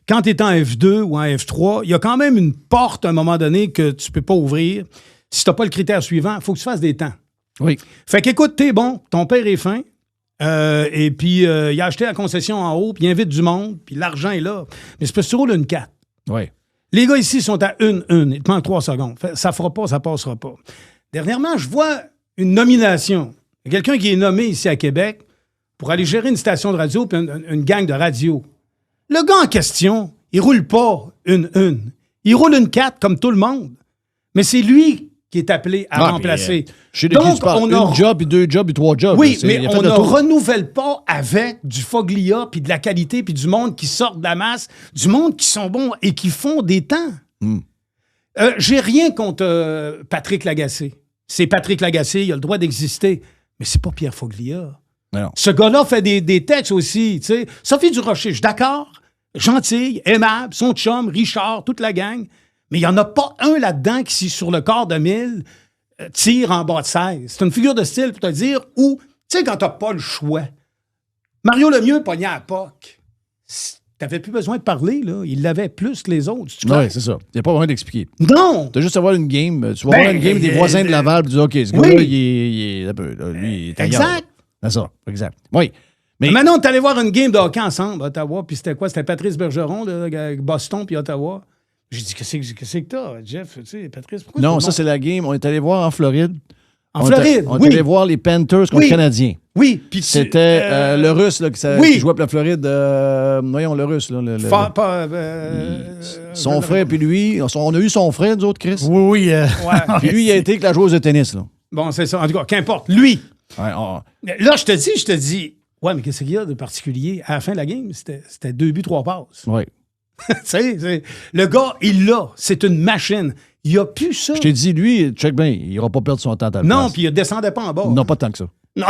quand tu es en F2 ou en F3, il y a quand même une porte à un moment donné que tu peux pas ouvrir. Si tu n'as pas le critère suivant, il faut que tu fasses des temps. Oui. Fait qu'écoute, t'es bon, ton père est fin, et puis il a acheté la concession en haut, puis il invite du monde, puis l'argent est là. Mais c'est parce que tu roules une 4. Oui. Les gars ici sont à 1-1. Il te manque 3 secondes. Fait, ça fera pas, ça passera pas. Dernièrement, je vois une nomination. Il y a quelqu'un qui est nommé ici à Québec pour aller gérer une station de radio puis une gang de radio. Le gars en question, il roule pas une 1. Il roule une 4 comme tout le monde. Mais c'est lui qui est appelé à remplacer. Donc, on a une job, puis 2 jobs, puis 3 jobs. Oui, mais on ne renouvelle pas avec du Foglia, puis de la qualité, puis du monde qui sort de la masse, du monde qui sont bons et qui font des temps. J'ai rien contre Patrick Lagacé. C'est Patrick Lagacé, il a le droit d'exister. Mais c'est pas Pierre Foglia. Non. Ce gars-là fait des textes aussi. T'sais. Sophie Durocher, je suis d'accord. Gentille, aimable, son chum, Richard, toute la gang. Mais il n'y en a pas un là-dedans qui, sur le quart de 1000, tire en bas de 16. C'est une figure de style pour te dire où, tu sais, quand tu n'as pas le choix Mario Lemieux pognait à POC. T'avais plus besoin de parler, là. Il l'avait plus que les autres. Oui, c'est ça. Il n'y a pas besoin d'expliquer. Non! Tu as juste à voir une game. Tu vas voir une game des voisins de Laval, tu dis, OK, ce gars-là, il est un peu. Là, lui, il est ailleurs. Exact. C'est ça, exact. Oui. Mais Maintenant, on est allé voir une game de hockey ensemble à Ottawa, puis c'était quoi? C'était Patrice Bergeron, là, avec Boston, puis Ottawa. J'ai dit, qu'est-ce que t'as, Jeff? Tu sais, Patrice, pourquoi non, ça, c'est la game. On est allé voir en Floride. En Floride, On est allé voir les Panthers contre les Canadiens. Oui, puis c'était le Russe là, qui jouait pour la Floride. Voyons, le Russe. Là, son frère, puis lui. On a eu son frère, nous autres, Chris. Oui. Puis lui, il a été avec la joueuse de tennis. Là. Bon, c'est ça. En tout cas, qu'importe. Lui. Ouais, Là, je te dis, ouais, mais qu'est-ce qu'il y a de particulier? À la fin de la game, c'était 2 buts, 3 passes. Oui. Tu sais, le gars, il l'a. C'est une machine. Il n'y a plus ça. Je t'ai dit, lui, check bien, il n'ira pas perdre son temps à ta Non, place. puis il ne descendait pas en bas. Non, pas tant que ça. Non.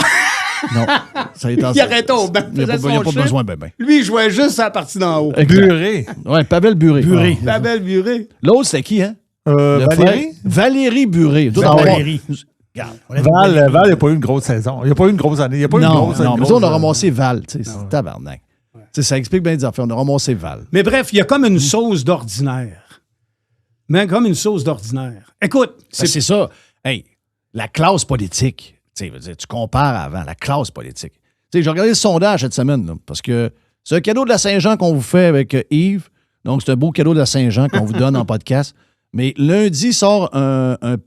Non. Ça Il arrêtait au banc. Il n'y a pas besoin, ben. Lui, il jouait juste à la partie d'en haut. Buré. Oui, Pavel Buré. Buré. La belle Buré. L'autre, c'est qui, hein? Le Valérie? frère? Valérie Buré. Valérie. Val, il n'a pas eu une grosse saison. Il n'a pas eu une grosse année. Il n'a pas eu une Non, grosse non, mais grosse, ça, on a ramassé Val. C'est tabarnak. Ça explique bien des affaires. On a ramassé Val. Mais bref, il y a comme une sauce d'ordinaire. Mais comme une sauce d'ordinaire. Écoute, C'est ça. Hey, la classe politique. Tu compares avant la classe politique. J'ai regardé le sondage cette semaine, là, parce que c'est un cadeau de la Saint-Jean qu'on vous fait avec Yves. Donc, c'est un beau cadeau de la Saint-Jean qu'on vous donne en podcast. Mais lundi sort un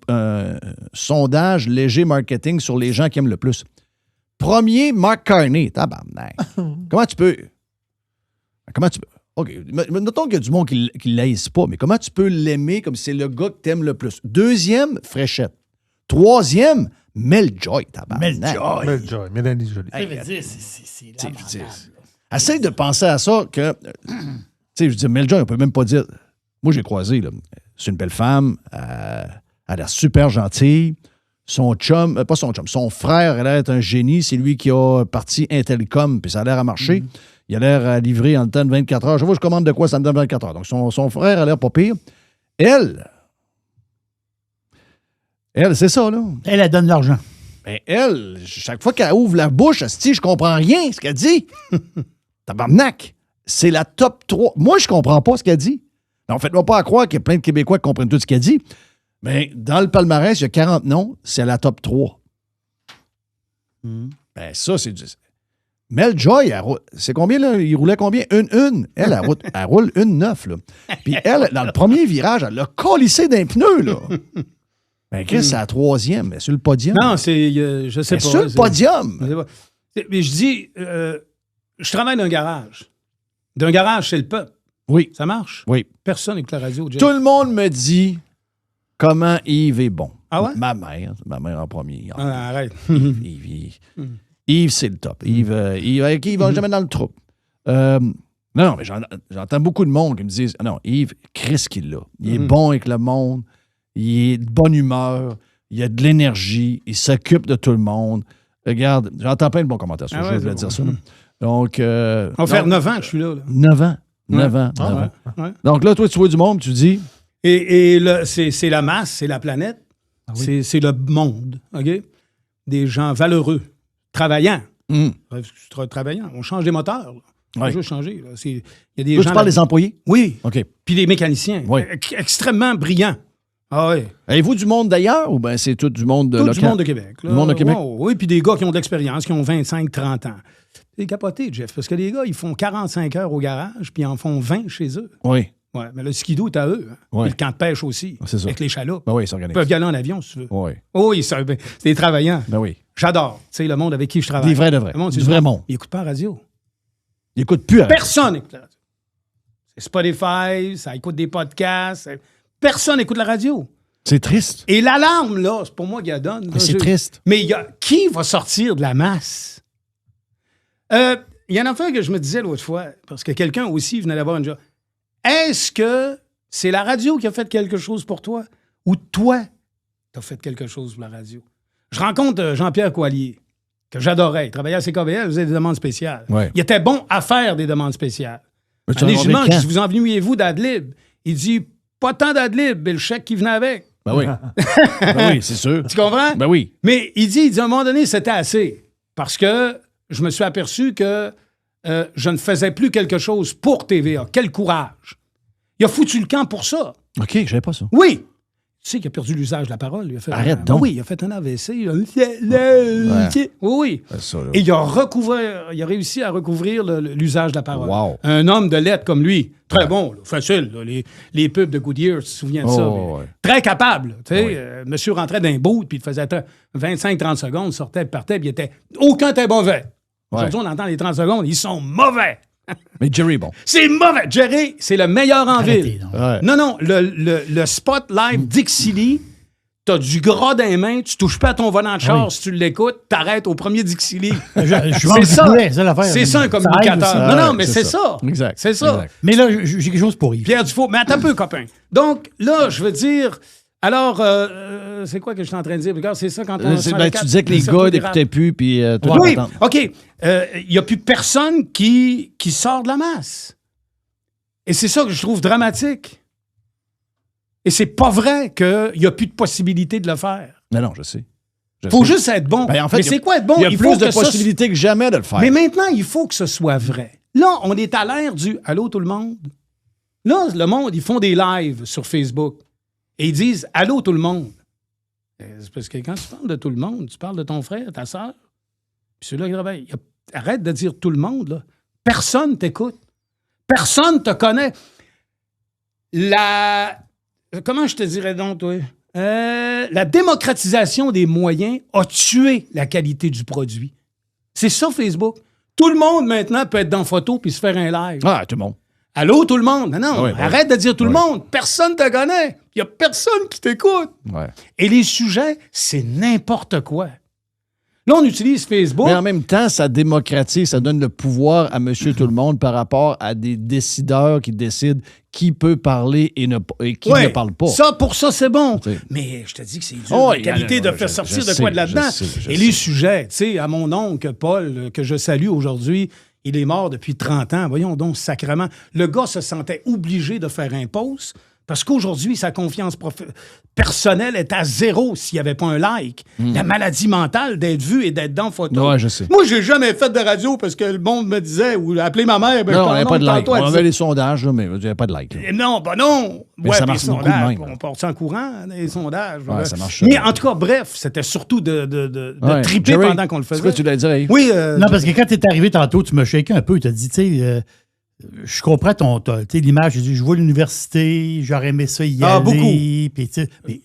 sondage léger marketing sur les gens qui aiment le plus. Premier, Mark Carney. Tabarnak. Comment tu peux... OK. Notons qu'il y a du monde qui ne l'aise pas, mais comment tu peux l'aimer comme si c'est le gars que tu aimes le plus? Deuxième, Fréchette. Troisième, Mel Joy. Meljoy, Mélanie Joly. C'est Essaye de penser à ça que... tu sais, je veux dire, Mel Joy, on peut même pas dire... Moi, j'ai croisé, là. C'est une belle femme. Elle a l'air super gentille. Son chum... pas son chum. Son frère, elle a l'air d'être un génie. C'est lui qui a parti Intelcom, puis ça a l'air à marcher. Il a l'air à livrer en le temps de 24 heures. Je vois, je commande de quoi, ça me donne 24 heures. Donc, son frère a l'air pas pire. Elle, c'est ça, là. Elle donne l'argent. Ben, elle, chaque fois qu'elle ouvre la bouche, je comprends rien ce qu'elle dit. Tabarnak. C'est la top 3. Moi, je comprends pas ce qu'elle dit. En fait, on ne va pas croire qu'il y a plein de Québécois qui comprennent tout ce qu'elle dit. Mais dans le palmarès, il y a 40 noms. C'est la top 3. Ben, ça, c'est du... Mel Joy, c'est combien, là? Il roulait combien? Une. Elle roule 1,9, là. Puis elle, dans le premier virage, elle l'a collissé d'un pneu, là. Ben, Chris, c'est la troisième, mais sur le podium. Non, c'est... je sais pas. Sur le podium. Mais je dis, je travaille dans un garage. D'un garage, c'est le peuple. Oui. Ça marche? Oui. Personne n'écoute la radio, Jeff. Tout le monde me dit comment Yves est bon. Ah ouais? Ma mère en premier. Ah, arrête. Yves, c'est le top. Yves, avec Yves, il va jamais dans le trou. Non, mais j'entends beaucoup de monde qui me disent non, Yves, Chris qu'il l'a. Il est bon avec le monde, il est de bonne humeur, il a de l'énergie, il s'occupe de tout le monde. Regarde, j'entends plein de bons commentaires sur je voulais dire ça. Donc. On va faire 9 ans que je suis là. 9 ans. 9 ans. Ouais. Donc là, toi, tu vois du monde, tu dis. Et c'est la masse, c'est la planète, c'est le monde, OK? Des gens valeureux, travaillants. Travaillants. On change des moteurs. On va juste changer. Là. Il y a des toi, gens tu parles des employés? Oui. OK. Puis des mécaniciens. Oui. Extrêmement brillants. Ah oui. Avez-vous du monde d'ailleurs ou bien c'est tout du monde Tout local? du monde de Québec. Là. Du monde de Québec? Oui, puis des gars qui ont de l'expérience, qui ont 25-30 ans. C'est capoté, Jeff, parce que les gars, ils font 45 heures au garage, puis ils en font 20 chez eux. Oui. Ouais, mais le skido est à eux. Hein. Oui. Et le camp de pêche aussi. C'est ça. Avec les chaloupes. Ben oui, ils Ils s'organisent. peuvent y aller en avion, si tu veux. Oui. Oh, oui, c'est des travaillants. Ben oui. J'adore. Tu sais, le monde avec qui je travaille. Des vrais de vrais. Le monde, Du vrai monde. Ils n'écoutent pas la radio. Ils n'écoutent plus. Personne n'écoute la radio. C'est Spotify, ça écoute des podcasts. Personne n'écoute la radio. C'est triste. Et l'alarme, là, c'est pour moi qui la donne. Là, C'est triste. Mais qui va sortir de la masse? Il y a une affaire que je me disais l'autre fois, parce que quelqu'un aussi venait d'avoir une job. Est-ce que c'est la radio qui a fait quelque chose pour toi ou toi, tu as fait quelque chose pour la radio? Je rencontre Jean-Pierre Coallier, que j'adorais. Il travaillait à CKVL, il faisait des demandes spéciales. Ouais. Il était bon à faire des demandes spéciales. Mais tu Allez, en je demande, quand? vous ennuyez-vous d'adlib? Il dit, pas tant d'adlib, mais le chèque qui venait avec. Ben oui. Ben oui, c'est sûr. Tu comprends? Ben oui. Mais il dit, à un moment donné, c'était assez. Parce que je me suis aperçu que je ne faisais plus quelque chose pour TVA. Quel courage! Il a foutu le camp pour ça. OK, je savais pas ça. Oui! Tu sais qu'il a perdu l'usage de la parole. Il a fait Arrête donc. Oui, il a fait un AVC. Oui. Ça, là. Et il a réussi à recouvrir l'usage de la parole. Wow. Un homme de lettres comme lui, très bon, là, facile. Là, les pubs de Goodyear, tu te souviens de ça? Oh, ouais. Très capable. Tu sais, Oui. monsieur rentrait d'un bout, puis il faisait 25-30 secondes, sortait, partait, puis il était... Aucun était mauvais. Ouais. Aujourd'hui, on entend les 30 secondes, ils sont mauvais. Mais Jerry, bon. C'est mauvais. Jerry, c'est le meilleur en Arrêtez, ville. donc. Ouais. Non, le spot live Dixie t'as du gras dans les mains, tu touches pas à ton volant de char, Oui. si tu l'écoutes, t'arrêtes au premier Dixie. Je mange du poulet, c'est l'affaire. C'est ça un aide communicateur. aussi. Non, Ouais, mais c'est ça. Exact. C'est ça. Exact. Mais là, j'ai quelque chose pour Yves. Pierre Dufault, mais attends un peu, copain. Donc, là, je veux dire... Alors, c'est quoi que je suis en train de dire? Regarde, c'est ça quand on... Tu disais que les gars n'écoutaient plus, puis tout Oui, le temps. OK. Il n'y a plus personne qui sort de la masse. Et c'est ça que je trouve dramatique. Et c'est pas vrai qu'il n'y a plus de possibilité de le faire. Non, je sais. Il faut juste être bon. Ben, en fait, mais c'est quoi être bon? Il y a faut plus de que ça- possibilités que jamais de le faire. Mais maintenant, il faut que ce soit vrai. Là, on est à l'ère du « Allô tout le monde ». Là, le monde, ils font des lives sur Facebook et ils disent « Allô tout le monde ». C'est parce que quand tu parles de tout le monde, tu parles de ton frère, ta soeur, puis celui-là qui travaille. Arrête de dire tout le monde, là. Personne t'écoute. Personne te connaît. Comment je te dirais donc, toi? La démocratisation des moyens a tué la qualité du produit. C'est ça, Facebook. Tout le monde, maintenant, peut être dans photo puis se faire un live. Ah, tout le monde. Allô, tout le monde? Non, Ah oui, arrête de dire tout le oui. monde. Personne te connaît. Il n'y a personne qui t'écoute. Ouais. Et les sujets, c'est n'importe quoi. Là, on utilise Facebook. Mais en même temps, ça démocratise, ça donne le pouvoir à monsieur tout le monde par rapport à des décideurs qui décident qui peut parler et qui Ouais, ne parle pas. Ça, pour ça, c'est bon. Tu sais. Mais je te dis que c'est dur, Oh, la qualité de faire sortir de quoi de là-dedans. Je Et les sujets, tu sais, à mon oncle Paul, que je salue aujourd'hui, il est mort depuis 30 ans. Voyons donc, sacrément. Le gars se sentait obligé de faire un post parce qu'aujourd'hui, sa confiance personnelle est à zéro s'il n'y avait pas un like. La maladie mentale d'être vu et d'être dans photo. Ouais, je sais. Moi, j'ai jamais fait de radio parce que le monde me disait, ou appelé ma mère, ben, Non, je il n'y avait t'en pas de nomme like. tantôt, elle On disait, avait les sondages, là, mais il n'y avait pas de like. là. non, ben non. Mais Ouais, ça puis marche les beaucoup de sondages, même, là. on porte ça en courant, les sondages. Ouais, ça marche. Mais en tout cas, bref, c'était surtout de Ouais. triper Jerry, pendant qu'on le c'est faisait. quoi tu l'as dit? Hey? Oui, Non, parce que quand tu es arrivé tantôt, tu m'as shaké un peu. Tu as dit, tu sais, je comprends tu sais, l'image. J'ai dit, je vois l'université, j'aurais aimé ça y aller. Beaucoup. Puis, tu sais, mais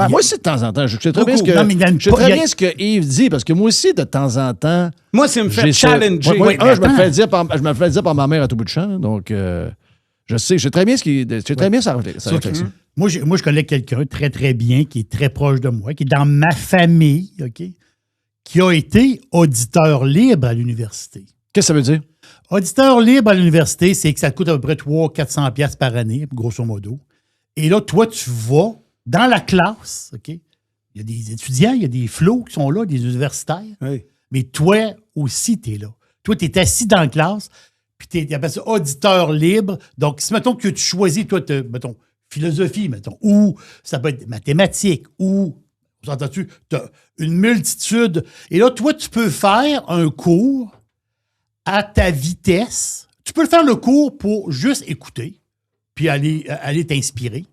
Moi aussi, de temps en temps. Je sais très bien Beaucoup. ce que, Non, mais il y a une- je sais très il y a- bien ce que Yves dit, parce que moi aussi, de temps en temps, moi, c'est me fait j'ai challenger. Moi, Oui, je me attends. fais dire par ma mère à tout bout de champ. Donc, je sais très bien sa réflexion. moi, je connais quelqu'un très, très bien, qui est très proche de moi, qui est dans ma famille, OK, qui a été auditeur libre à l'université. Qu'est-ce que ça veut dire? Auditeur libre à l'université, c'est que ça coûte à peu près 300-400 pièces par année, grosso modo. Et là, toi, tu vas dans la classe, OK? Il y a des étudiants, il y a des flots qui sont là, des universitaires. Oui. Mais toi aussi, tu es là. Toi, tu es assis dans la classe, puis tu appelles ça auditeur libre. Donc, si, mettons, que tu choisis, toi, mettons, philosophie, mettons, ou ça peut être mathématiques, ou, vous entends-tu, tu as une multitude. Et là, toi, tu peux faire un cours à ta vitesse. Tu peux faire le cours pour juste écouter, puis aller t'inspirer.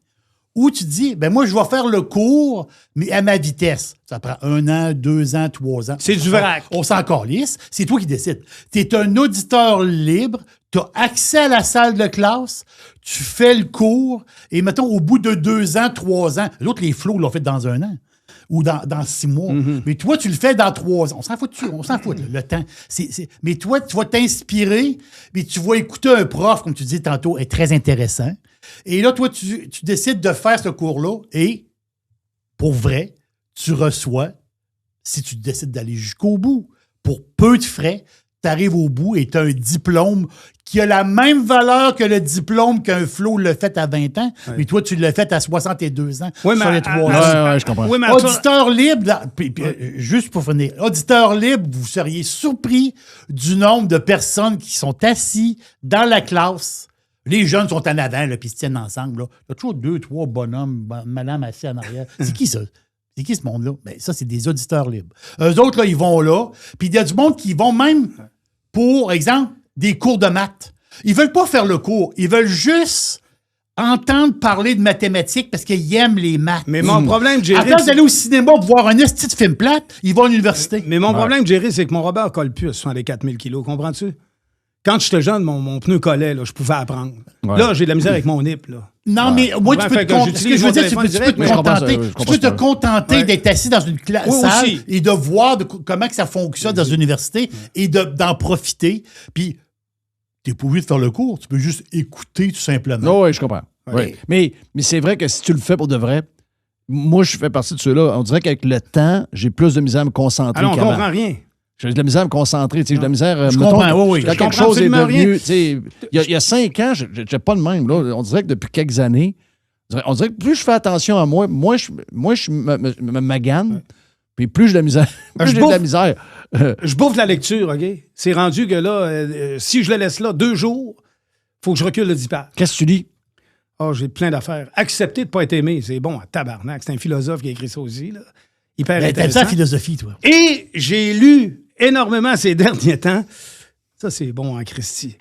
Ou tu dis, ben moi, je vais faire le cours, mais à ma vitesse. Ça prend 1 an, 2 ans, 3 ans. C'est du vrac. On s'en calisse. C'est toi qui décides. Tu es un auditeur libre, tu as accès à la salle de classe, tu fais le cours, et mettons, au bout de 2 ans, 3 ans, l'autre, les flots l'ont fait dans 1 an. Ou dans 6 mois. Mais toi, tu le fais dans 3 ans. On s'en fout dessus, on s'en fout, le temps. Mais toi, tu vas t'inspirer, mais tu vas écouter un prof, comme tu disais tantôt, est très intéressant. Et là, toi, tu décides de faire ce cours-là et, pour vrai, tu reçois, si tu décides d'aller jusqu'au bout, pour peu de frais, tu arrives au bout et tu as un diplôme qui a la même valeur que le diplôme qu'un Flo l'a fait à 20 ans, mais toi, tu l'as fait à 62 ans Oui, sur mais les 3 ans. Ouais, je comprends. Oui, mais Auditeur libre, juste pour finir, auditeur libre, vous seriez surpris du nombre de personnes qui sont assis dans la classe. Les jeunes sont en avant, là, puis ils se tiennent ensemble. Là. Il y a toujours 2, 3 bonhommes, madame assis en arrière. C'est qui ça? C'est qui ce monde-là? Ben, ça, c'est des auditeurs libres. Eux autres, là, ils vont là. Puis il y a du monde qui vont même, pour exemple, des cours de maths. Ils veulent pas faire le cours. Ils veulent juste entendre parler de mathématiques parce qu'ils aiment les maths. Mais mon problème, Jerry... Avant d'aller au cinéma pour voir un esti de film plate, ils vont à l'université. Mais mon problème, Jerry, c'est que mon Robert colle plus à 64 000 kilos, comprends-tu? Quand j'étais jeune, mon pneu collait, là, je pouvais apprendre. Ouais. Là, j'ai de la misère avec mon hip, là. Non, mais moi, tu peux te contenter. Ce que je veux dire, tu peux te contenter. Tu peux te contenter d'être assis dans une salle et de voir comment que ça fonctionne dans une université et d'en profiter. Puis, t'es pas obligé de faire le cours. Tu peux juste écouter tout simplement. Oui, je comprends. Ouais. Mais c'est vrai que si tu le fais pour de vrai, moi, je fais partie de ceux-là. On dirait qu'avec le temps, j'ai plus de misère à me concentrer Alors, on qu'avant. comprend rien. J'ai de la misère à me concentrer. J'ai de la misère... Je comprends, oui. Quand Je quelque comprends chose est absolument devenu... Il y a 5 ans, je n'étais pas le même. Là. On dirait que depuis quelques années, on dirait que plus je fais attention à moi, moi je me magane, puis plus j'ai de la misère. Plus j'ai de la misère. Je bouffe la lecture, OK? C'est rendu que là, si je le laisse là 2 jours, il faut que je recule de 10 pages. Qu'est-ce que tu dis? Oh, j'ai plein d'affaires. Accepter de ne pas être aimé, c'est bon, tabarnak. C'est un philosophe qui a écrit ça aussi, là. Hyper T'aimes intéressant. ça, la philosophie, toi? Et j'ai lu énormément ces derniers temps. Ça, c'est bon en Christie.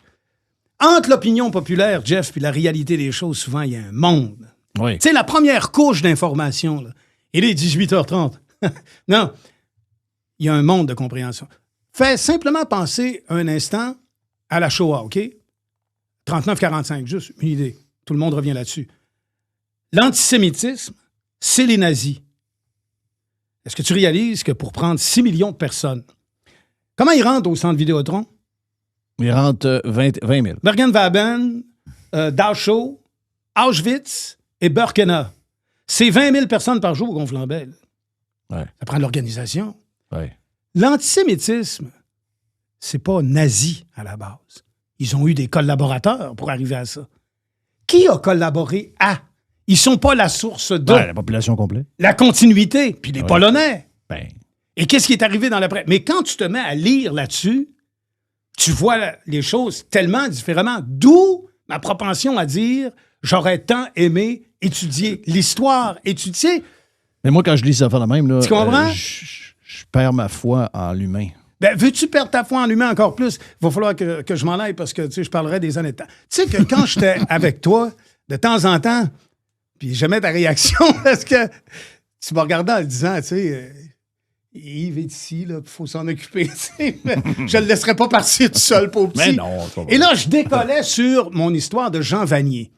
Entre l'opinion populaire, Jeff, puis la réalité des choses, souvent, il y a un monde. Oui. Tu sais, la première couche d'information, là, il est 18h30. Non, il y a un monde de compréhension. Fais simplement penser un instant à la Shoah, OK? 39-45, juste une idée. Tout le monde revient là-dessus. L'antisémitisme, c'est les nazis. Est-ce que tu réalises que pour prendre 6 millions de personnes, comment ils rentrent au centre Vidéotron? Il rentre 20 000. Bergen-Waben, Dachau, Auschwitz et Birkenau. C'est 20 000 personnes par jour au Gonflambel. Ouais. Ça prend de l'organisation. Ouais. L'antisémitisme, c'est pas nazi à la base. Ils ont eu des collaborateurs pour arriver à ça. Qui a collaboré à? Ils sont pas la source de Ouais, la population complète. la continuité, puis les Polonais. Ben, Et qu'est-ce qui est arrivé dans l'après? Mais quand tu te mets à lire là-dessus, tu vois les choses tellement différemment. D'où ma propension à dire j'aurais tant aimé étudier l'histoire, étudier. mais moi, quand je lis ça fait la même, là, Tu comprends? Je perds ma foi en l'humain. Ben, veux-tu perdre ta foi en l'humain encore plus? Il va falloir que je m'en aille parce que, tu sais, je parlerai des années de temps. Tu sais que quand j'étais avec toi, de temps en temps, puis j'aimais ta réaction parce que tu me regardais en disant, tu sais, Yves est ici, il faut s'en occuper. Tu sais, mais je le laisserai pas partir tout seul, pauvre petit. Mais non, c'est pas vrai. Et là, je décollais sur mon histoire de Jean Vanier.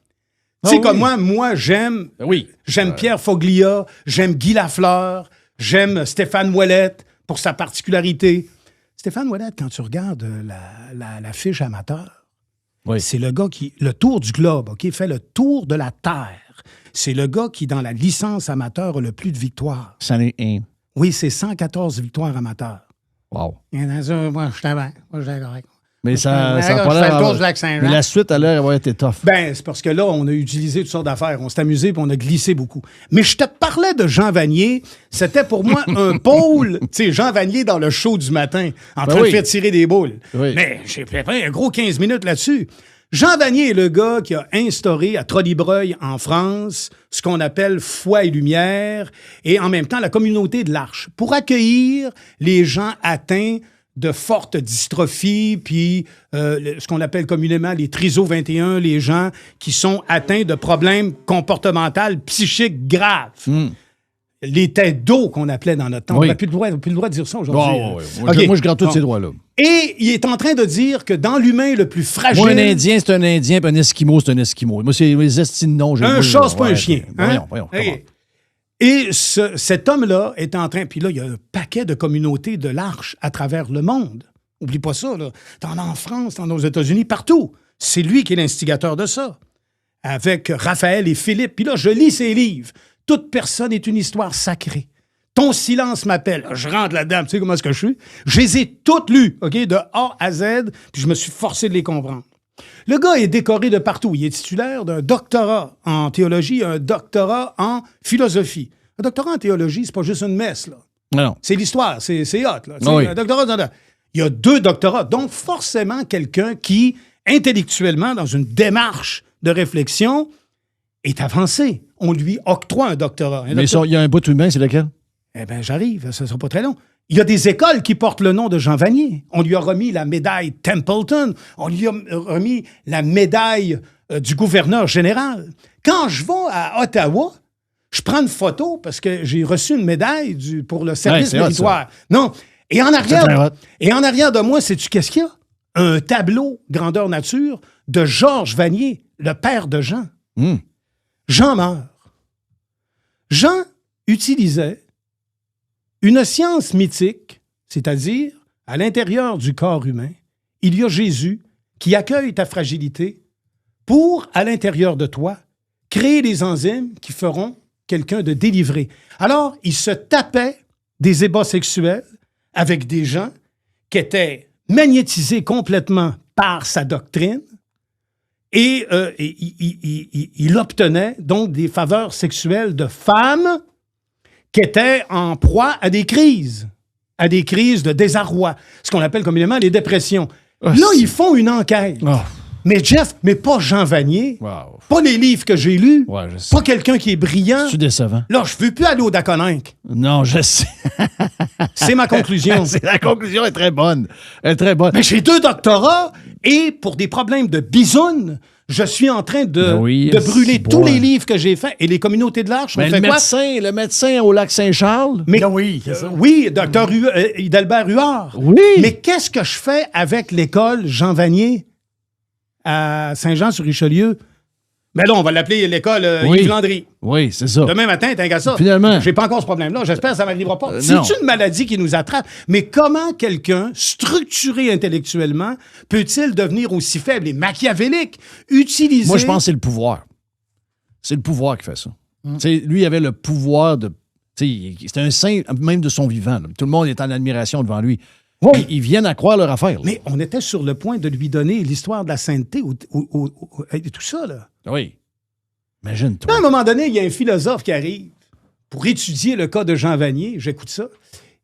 Tu sais, comme moi, j'aime Oui. Pierre Foglia, j'aime Guy Lafleur, j'aime Stéphane Ouellette pour sa particularité. Stéphane Ouellette, quand tu regardes la fiche amateur, Oui. c'est le gars qui, le tour du globe, OK, fait le tour de la Terre. C'est le gars qui, dans la licence amateur, a le plus de victoires. Ça n'est un. Oui, c'est 114 victoires amateurs. Wow. Moi, je t'avais. Moi, je correct. Mais ça a je pas fais le tour du l'air. Lac-Saint-Jean. Mais la suite a l'air d'avoir été tough. Ben, c'est parce que là, on a utilisé toutes sortes d'affaires. On s'est amusé puis on a glissé beaucoup. Mais je te parlais de Jean Vanier. C'était pour moi un pôle. Tu sais, Jean Vanier dans le show du matin, en train de faire tirer des boules. Oui. Mais j'ai fait un gros 15 minutes là-dessus. Jean Vanier est le gars qui a instauré à Trollibreuil, en France, ce qu'on appelle Foi et Lumière, et en même temps la communauté de l'Arche, pour accueillir les gens atteints de fortes dystrophies, puis ce qu'on appelle communément les triso 21, les gens qui sont atteints de problèmes comportementaux, psychiques graves. Les têtes d'eau qu'on appelait dans notre temps. Oui. On n'a plus le droit de dire ça aujourd'hui. Ouais. Moi, je garde tous ces droits-là. Et il est en train de dire que dans l'humain le plus fragile... Moi, un Indien, c'est un Indien, puis un Esquimau, c'est un Esquimau. Moi, c'est les estimes non. Un chat, c'est pas un chien. Hein? Voyons. OK. Et cet homme-là est en train... Puis là, il y a un paquet de communautés de l'Arche à travers le monde. Oublie pas ça, là. T'en as en France, t'en as aux États-Unis, partout. C'est lui qui est l'instigateur de ça. Avec Raphaël et Philippe. Puis là, je lis ses livres. Toute personne est une histoire sacrée. Ton silence m'appelle. Je rentre là-dedans. Tu sais comment est-ce que je suis? Je les ai toutes lues, OK, de A à Z, puis je me suis forcé de les comprendre. Le gars est décoré de partout. Il est titulaire d'un doctorat en théologie, un doctorat en philosophie. Un doctorat en théologie, c'est pas juste une messe, là. Non. C'est l'histoire, c'est hot, là. Oui. Un doctorat, il y a 2 doctorats. Donc, forcément, quelqu'un qui, intellectuellement, dans une démarche de réflexion, est avancé. On lui octroie un doctorat. Mais il y a un bout humain, c'est lequel? Eh bien, j'arrive, ça ne sera pas très long. Il y a des écoles qui portent le nom de Jean Vanier. On lui a remis la médaille Templeton. On lui a remis la médaille du gouverneur général. Quand je vais à Ottawa, je prends une photo parce que j'ai reçu une médaille pour le service méritoire. Non. Et en arrière de moi, sais-tu qu'est-ce qu'il y a? Un tableau grandeur nature de Georges Vanier, le père de Jean. Jean meurt. Jean utilisait une science mythique, c'est-à-dire, à l'intérieur du corps humain, il y a Jésus qui accueille ta fragilité pour, à l'intérieur de toi, créer les enzymes qui feront quelqu'un de délivré. Alors, il se tapait des ébats sexuels avec des gens qui étaient magnétisés complètement par sa doctrine et il obtenait donc des faveurs sexuelles de femmes qui étaient en proie à des crises de désarroi, ce qu'on appelle communément les dépressions. Là, ils font une enquête. Mais Jeff, mais pas Jean Vanier, pas les livres que j'ai lus, pas quelqu'un qui est brillant. C'est décevant. Là, je veux plus aller au Daconinck. Non, je sais. C'est ma conclusion. La conclusion est très bonne. Elle est très bonne. Mais j'ai 2 doctorats et pour des problèmes de bisoune, je suis en train de brûler tous les livres que j'ai faits. Et les communautés de l'Arche, on fait quoi? Le médecin au lac Saint-Charles. Mais, oui, c'est ça. Oui, docteur Hidalbert Huard. Oui. Mais qu'est-ce que je fais avec l'école Jean Vanier à Saint-Jean-sur-Richelieu? Mais là, on va l'appeler l'école Yves Landry. Oui, c'est ça. Demain matin, t'as qu'à ça. Finalement. J'ai pas encore ce problème-là. J'espère que ça m'arrivera pas. Non. C'est une maladie qui nous attrape. Mais comment quelqu'un, structuré intellectuellement, peut-il devenir aussi faible et machiavélique? Utiliser... Moi, je pense que c'est le pouvoir. C'est le pouvoir qui fait ça. Lui, il avait le pouvoir de... C'était un saint même de son vivant. Là. Tout le monde est en admiration devant lui. Oui. Ils viennent à croire leur affaire. Là. Mais on était sur le point de lui donner l'histoire de la sainteté et tout ça, là. Oui. Imagine-toi. À un moment donné, il y a un philosophe qui arrive pour étudier le cas de Jean Vanier. J'écoute ça.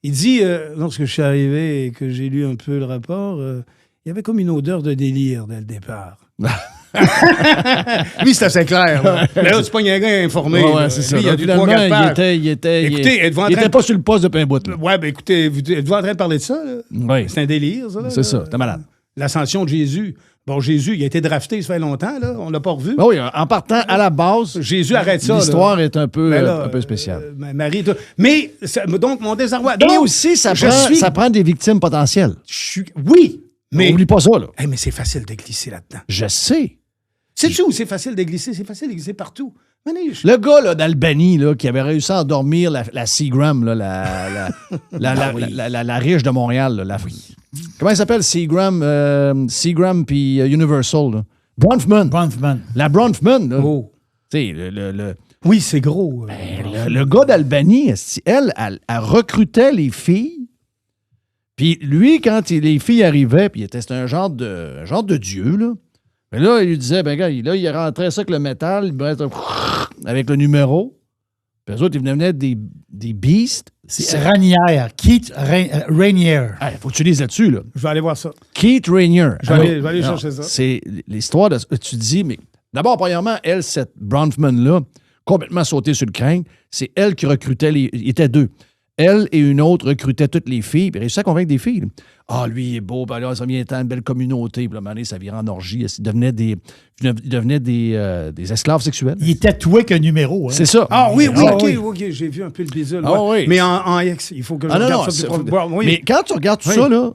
Il dit, lorsque je suis arrivé et que j'ai lu un peu le rapport, il y avait comme une odeur de délire dès le départ. Lui, c'est assez clair. Là, là c'est pas un gars informé. Ouais, c'est ça. Lui, il a du Finalement, 3-4 pages. Écoutez, il était pas sur le poste de pain bout. Ouais, ben écoutez, êtes-vous en train de parler de ça? Là? Oui. C'est un délire, ça. Là, c'est ça, t'es malade. L'ascension de Jésus. Bon, Jésus, il a été drafté, ça fait longtemps, là. On l'a pas revu. Ben oui, en partant à la base, Jésus arrête ça. L'histoire est un peu spéciale. Marie, mais, donc, mon désarroi. Et aussi, ça prend des victimes potentielles. Oui, mais... Oublie pas ça, là. Hey, mais c'est facile de glisser là-dedans. Je sais. Sais-tu où c'est facile de glisser? C'est facile de glisser partout. Le gars là, d'Albanie là, qui avait réussi à endormir la Seagram, là, la riche de Montréal. Là, comment elle s'appelle? Seagram puis Universal. Là. Bronfman. La Bronfman. Là. Oh. Tu sais, oui, c'est gros. Le gars d'Albanie, elle recrutait les filles. Puis lui, quand les filles arrivaient, puis c'était un genre de dieu, là. Mais là, il lui disait, ben gars, là, il rentrait ça avec le métal, avec le numéro. Puis eux autres, ils venaient des beasts. C'est Ranière. Keith Rainier. Il faut que tu lises là-dessus, là. Je vais aller voir ça. Keith Rainier. Je vais aller chercher ça. C'est l'histoire de... Tu dis, mais... D'abord, premièrement, elle, cette Bronfman-là, complètement sautée sur le crâne, c'est elle qui recrutait il était 2. Elle et une autre recrutaient toutes les filles, puis réussissaient à convaincre des filles. Ah, lui, il est beau, ben là, ça vient être une belle communauté, puis là, à un moment donné, ça virait en orgie. Ils devenaient des esclaves sexuels. Il était tatoué qu'un numéro. Hein. C'est ça. Ah oui, OK, j'ai vu un peu le bisuel. Oui. Mais en X, il faut que je regarde ça. Oui. Mais quand tu regardes tout ça, là,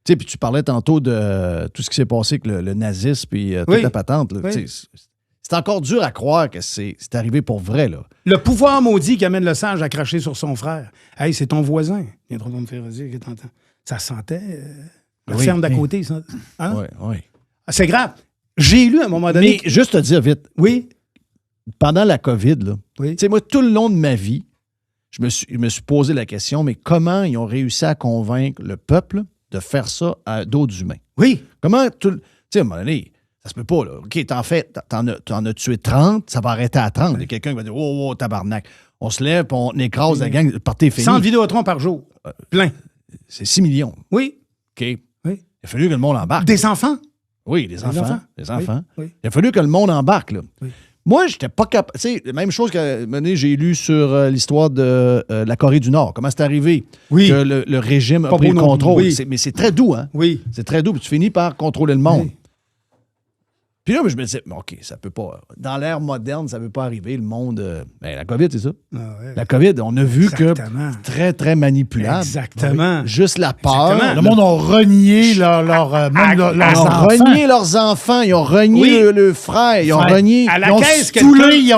tu sais, puis tu parlais tantôt de tout ce qui s'est passé avec le nazisme, puis toute la patente, là, c'est encore dur à croire que c'est arrivé pour vrai, là. Le pouvoir maudit qui amène le sage à cracher sur son frère. Hey, c'est ton voisin. Il vient trop de me faire dire que t'entends. Ça sentait la ferme d'à côté, ça. Hein? Oui. C'est grave. J'ai lu à un moment donné... Mais juste te dire vite. Oui. Pendant la COVID, là, tu sais, moi, tout le long de ma vie, je me suis posé la question, mais comment ils ont réussi à convaincre le peuple de faire ça à d'autres humains? Oui. Comment tu sais, à un moment donné... Ça se peut pas, là. OK, t'en as tué 30, ça va arrêter à 30. Il y a quelqu'un qui va dire oh, tabarnak. On se lève, puis on écrase la gang, partez fini. 100 Vidéotron par jour. Plein. C'est 6 millions. Oui. OK. Oui. Il a fallu que le monde embarque. Des enfants. Oui, des enfants. Oui. Il a fallu que le monde embarque, là. Oui. Moi, j'étais pas capable. Tu sais, même chose que j'ai lu sur l'histoire de la Corée du Nord. Comment c'est arrivé Oui. que le régime a Pas pris beau le non plus, contrôle. oui. Mais c'est très doux, hein? Oui. C'est très doux. Puis tu finis par contrôler le monde. Oui. Puis là, je me disais, OK, ça peut pas. Dans l'ère moderne, ça peut pas arriver. Le monde. Ben, la COVID, c'est ça. Ah ouais. La COVID, on a vu Exactement. que très, très manipulable. Exactement. Juste la peur. Exactement. Le monde a renié leurs Ils ont enfants. renié leurs enfants, ils ont renié Oui. le frère, ils ont Ouais. renié. À la Ils ont caisse,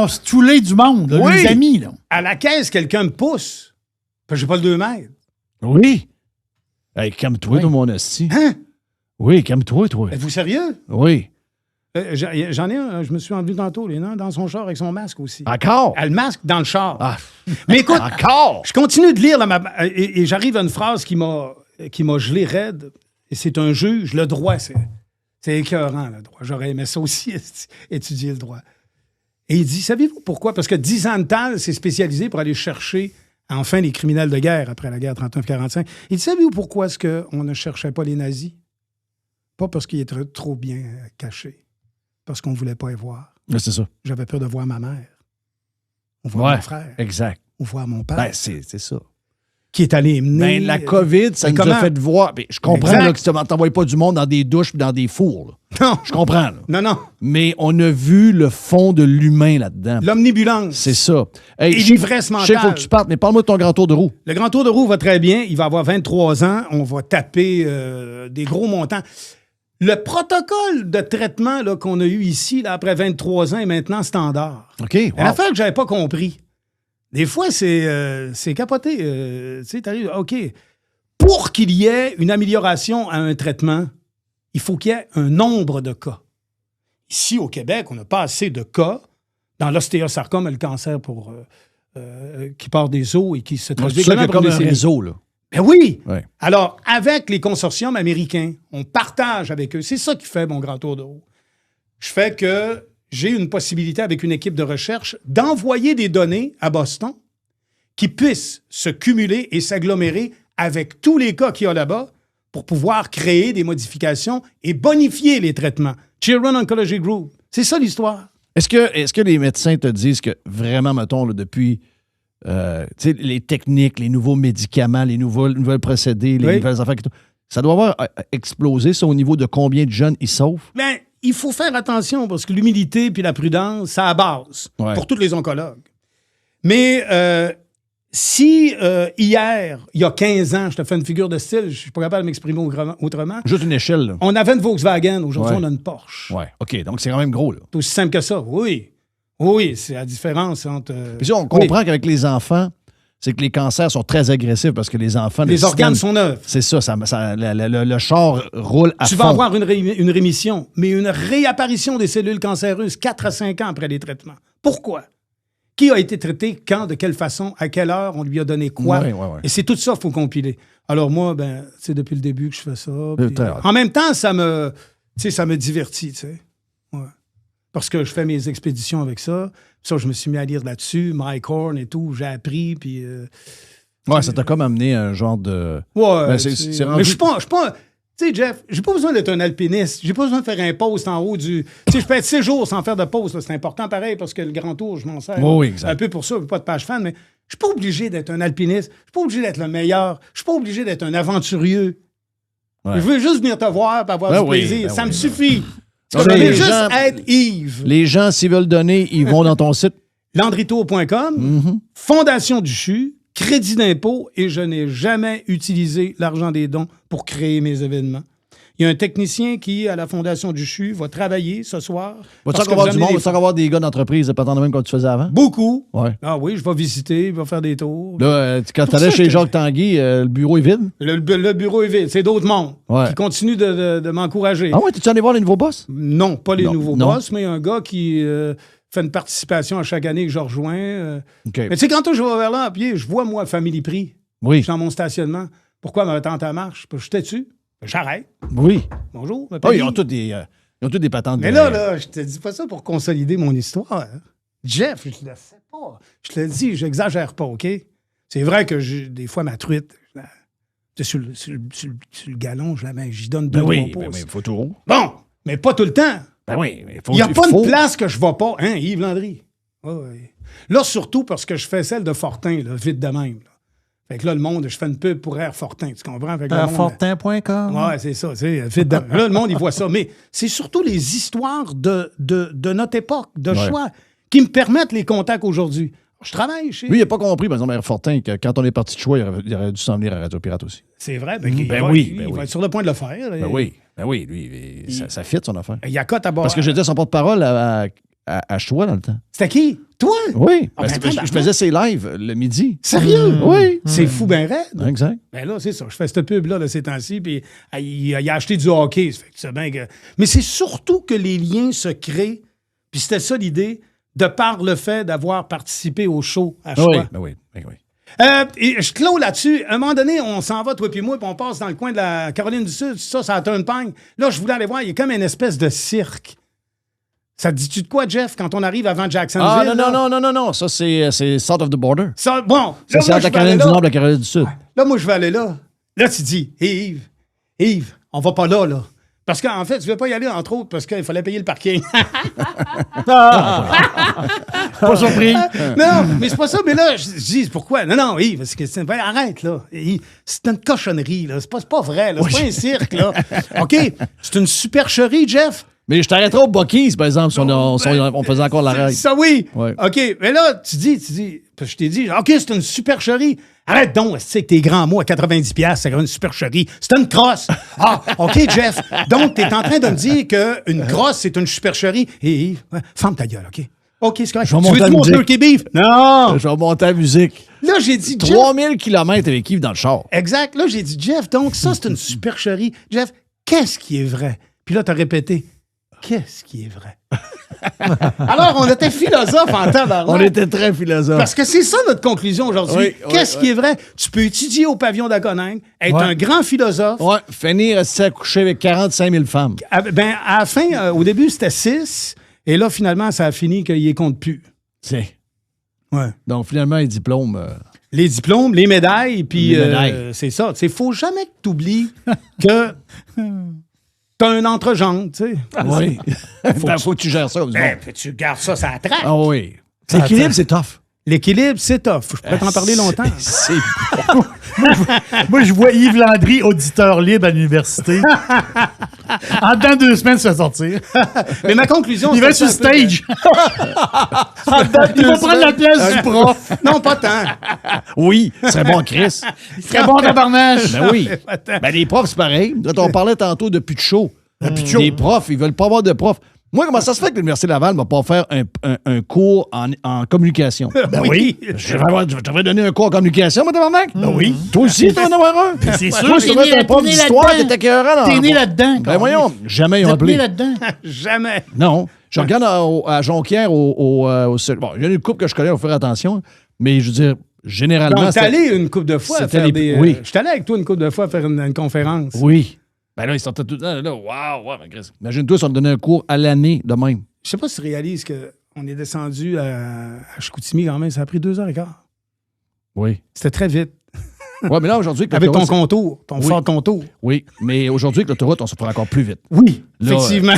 stoulé, du monde, là, Oui. les amis. Là. À la caisse, quelqu'un me pousse. Parce que j'ai pas le 2 mètres. Oui. Hey, calme-toi, Oui. toi, mon hostie. Hein? Oui, calme-toi, toi. Êtes-vous sérieux? Oui. J'en ai un, je me suis enlevé tantôt, dans son char avec son masque aussi. Encore? Elle a le masque dans le char. Ah. Mais écoute, Encore? je continue de lire et j'arrive à une phrase qui m'a gelé raide. Et c'est un juge. Le droit, c'est écœurant, le droit. J'aurais aimé ça aussi, étudier le droit. Et il dit, savez-vous pourquoi? Parce que 10 ans de temps, c'est spécialisé pour aller chercher, enfin, les criminels de guerre après la guerre 39-45. Il dit, savez-vous pourquoi est-ce qu'on ne cherchait pas les nazis? Pas parce qu'ils étaient trop bien cachés. Parce qu'on ne voulait pas les voir. Ouais, c'est ça. J'avais peur de voir ma mère. Ou voir Ouais, mon frère. exact. Ou voir mon père. Ben, c'est ça. Qui est allé mener... Ben, la COVID, ça mais nous a comment? fait voir. Ben, je comprends Exact. là, que tu n'envoies pas du monde dans des douches et dans des fours. là. Non, Je comprends. Là. non. Mais on a vu le fond de l'humain là-dedans. L'omnibulance. C'est ça. Hey, Et je sais- l'ivresse Je sais qu'il faut mentale. que tu partes, mais parle-moi de ton grand tour de roue. Le grand tour de roue va très bien. Il va avoir 23 ans. On va taper des gros montants. Le protocole de traitement là, qu'on a eu ici, là, après 23 ans, est maintenant standard. OK. Une Wow. affaire que j'avais pas compris. Des fois, c'est capoté. Tu sais, t'arrives, OK. Pour qu'il y ait une amélioration à un traitement, il faut qu'il y ait un nombre de cas. Ici, au Québec, on n'a pas assez de cas dans l'ostéosarcome, le cancer qui part des os et qui se C'est traduit ça qu'il y a par comme des un cellules. réseau. Là. Ben oui! Ouais. Alors, avec les consortiums américains, on partage avec eux. C'est ça qui fait mon grand tour de roue. Je fais que j'ai une possibilité avec une équipe de recherche d'envoyer des données à Boston qui puissent se cumuler et s'agglomérer avec tous les cas qu'il y a là-bas pour pouvoir créer des modifications et bonifier les traitements. Children Oncology Group. C'est ça l'histoire. Est-ce que les médecins te disent que vraiment, mettons, là, depuis tu sais, les techniques, les nouveaux médicaments, les nouvelles procédés, les Oui. nouvelles affaires, ça doit avoir explosé, ça, au niveau de combien de jeunes ils sauvent? Bien, il faut faire attention parce que l'humilité puis la prudence, c'est à la base Ouais. pour tous les oncologues. Mais si hier, il y a 15 ans, je te fais une figure de style, je ne suis pas capable de m'exprimer autrement, Juste une échelle, là. on avait une Volkswagen, aujourd'hui Ouais. on a une Porsche. Ouais, OK, donc c'est quand même gros, là. C'est aussi simple que ça, oui. Oui, c'est la différence entre... Puis ça, on oui, comprend qu'avec les enfants, c'est que les cancers sont très agressifs parce que les enfants... les le organes système- sont neufs. C'est ça, le char roule à Tu fond. vas avoir une rémission, mais une réapparition des cellules cancéreuses 4 à 5 ans après les traitements. Pourquoi? Qui a été traité, quand, de quelle façon, à quelle heure, on lui a donné quoi? Ouais, ouais, ouais. Et c'est tout ça qu'il faut compiler. Alors moi, ben, c'est depuis le début que je fais ça. puis, très hâte. en même temps, ça me divertit, tu sais. Ouais. Parce que je fais mes expéditions avec ça. Ça, je me suis mis à lire là-dessus, Mike Horn et tout, j'ai appris, puis... Ouais, ça t'a comme amené un genre de... Ouais, Ben, c'est rendu- mais je suis pas... Tu sais, Jeff, j'ai pas besoin d'être un alpiniste. J'ai pas besoin de faire un post en haut du... Tu sais, je peux être 6 jours sans faire de post. là. C'est important pareil parce que le grand tour, je m'en sers. Oui, exact. Un peu pour ça, pas de page fan, mais je suis pas obligé d'être un alpiniste. Je suis pas obligé d'être le meilleur. Je suis pas obligé d'être un aventurieux. Ouais. Je veux juste venir te voir et avoir Ben du oui, plaisir. ben ça oui, me ben suffit. Tu Non, comprends? les Mais juste gens- être Yves. Les gens, s'ils veulent donner, ils vont dans ton site. Landritour.com, Mhm. Fondation du CHU, crédit d'impôt, et je n'ai jamais utilisé l'argent des dons pour créer mes événements. Il y a un technicien qui, à la Fondation du CHU, va travailler ce soir. Vas-tu parce que encore avoir vous du monde? amenez Vas-tu encore avoir des gars d'entreprise, pas tant de même comme tu faisais avant? beaucoup. Ouais. Ah oui, je vais visiter, je vais faire des tours. Là, quand Pour t'allais ça chez que- Jacques Tanguy, le bureau est vide. Le bureau est vide. C'est d'autres mondes Ouais. qui continuent de m'encourager. Ah ouais, t'es-tu allé voir les nouveaux boss? Non, pas les Non, nouveaux non. boss, mais un gars qui fait une participation à chaque année que je rejoins. OK. Mais tu sais, quand je vais vers là à pied, je vois, moi, Family Prix. Oui, Je suis dans mon stationnement. Pourquoi ma tante à marche? Je t'ai-tu? J'arrête. oui. Bonjour. Ah, m'appelle ils ont Yves. tous des patentes. Mais de- là, je te dis pas ça pour consolider mon histoire. hein. Jeff, je le sais pas. Je te le dis, j'exagère pas, OK? C'est vrai que des fois, ma truite, sur le galon, je la mets, j'y donne deux, Ben oui, trois pouces. faut tout. Bon, mais pas tout le temps. Ben oui. Il n'y a pas une place que je ne vais pas. Hein, Yves Landry? Oui. Là, surtout parce que je fais celle de Fortin, là, vite de même. Là. Fait que là, le monde, je fais une pub pour Air Fortin, tu comprends? Airfortin.com. Oui, c'est ça. Vite de... Là, le monde, il voit ça. Mais c'est surtout les histoires de notre époque, de choix, qui me permettent les contacts aujourd'hui. Je travaille chez... Lui, il n'a pas compris, par exemple, Air Fortin, que quand on est parti de choix, il aurait dû s'en venir à Radio Pirate aussi. C'est vrai. oui. Il va être sur le point de le faire. Ben oui, lui, ça fit son affaire. Il y a cote à bord. Parce que j'étais son porte-parole à Choix dans le temps. C'était qui? Toi? Oui. Ah, Je faisais ses lives le midi. Sérieux? Oui. C'est fou ben raide. Exact. Ben là, c'est ça. Je fais cette pub-là de ces temps-ci, puis il a acheté du hockey. Ça fait que c'est bien que... Mais c'est surtout que les liens se créent, puis c'était ça l'idée, de par le fait d'avoir participé au show à Choix. Oui. Et je clôt là-dessus. À un moment donné, on s'en va, toi puis moi, puis on passe dans le coin de la Caroline du Sud. Ça a Turnpike. Là, je voulais aller voir. Il y a comme une espèce de cirque. Ça te dit-tu de quoi, Jeff, quand on arrive avant Jacksonville? Non. Ça, c'est South of the Border. Ça, bon. Ça, c'est entre la Caroline du Nord et la Caroline du Sud. Là, moi, je vais aller là. Là, tu dis, hey, Yves, on va pas là. Parce qu'en fait, tu ne veux pas y aller, entre autres, parce qu'il fallait payer le parking. Pas surpris. Non, mais c'est pas ça. Mais là, je dis, pourquoi? Non, Yves, parce que arrête, là. C'est une cochonnerie, là. C'est pas vrai, là. C'est pas un cirque, là. OK, c'est une supercherie, Jeff. Mais je t'arrêterai au Buc-ee's, par exemple, si on faisait encore la règle. Ça, oui. Ouais. OK, mais là, tu dis, parce que je t'ai dit, OK, c'est une supercherie. Arrête donc, tu sais que tes grands mots à 90$, c'est une supercherie. C'est une crosse. Ah, OK, Jeff. Donc, t'es en train de me dire qu'une crosse, c'est une supercherie. Et ferme ta gueule, OK? OK, c'est correct. Je vais monter la musique. Turkey beef? Non! Je vais monter la musique. Là, j'ai dit, Jeff... 3000 km avec Yves dans le char. Exact. Là, j'ai dit, Jeff, donc ça, c'est une supercherie. Jeff, qu'est-ce qui est vrai? Puis là, t'as répété, qu'est-ce qui est vrai? Alors, on était philosophe en tabarnak. On était très philosophe. Parce que c'est ça notre conclusion aujourd'hui. Oui, qu'est-ce qui est vrai? Tu peux étudier au pavillon d'Agonang, être un grand philosophe. Ouais, finir à coucher avec 45 000 femmes. À la fin, au début, c'était 6. Et là, finalement, ça a fini qu'il y compte plus. Tiens. Ouais. Donc, finalement, les diplômes... Les diplômes, les médailles, puis c'est ça. Il faut jamais que tu oublies que t'as un entrejambe, tu sais. Oui. Faut que tu gères ça. Tu gardes ça la traque. Ah oui. L'équilibre, c'est tough. L'équilibre, c'est tough. Je pourrais t'en parler longtemps. C'est Moi, je vois Yves Landry, auditeur libre à l'université. En dedans de 2 semaines, se fait sortir. Mais ma conclusion, il va sur stage. Il va prendre la place du prof. Non, pas tant. Oui, ce serait bon, Chris. Très bon tabarnage. Ben oui. Ben les profs, c'est pareil. On parlait tantôt de plus de show. Les profs, ils veulent pas avoir de profs. Moi, comment ça se fait que l'Université Laval ne va pas faire un cours en communication? Ben oui. Je vais donner un cours en communication, moi, tabarnak? Ben oui. Toi aussi, tu vas en avoir un. C'est sûr. Toi, tu vas être un prof d'histoire, t'es écœurant. T'es né là-dedans. Ben voyons, jamais ils ont appelé. T'es né là-dedans. Jamais. Non. Je regarde à Jonquière au bon, il y a une couple que je connais, il faut faire attention, mais je veux dire, généralement... Donc, t'es allé une couple de fois à faire des... Oui. Je suis allé avec toi une couple de fois à faire une conférence. Oui. Ben là, ils sortaient tout le temps, là, wow, imagine-toi si on te donnait un cours à l'année de même. Je sais pas si tu réalises qu'on est descendu à Chicoutimi quand même, ça a pris 2h15. Oui. C'était très vite. Oui, mais là, aujourd'hui... Avec ton contour, ton fort contour. Oui, mais aujourd'hui, avec l'autoroute, on se fera encore plus vite. Oui, là, effectivement.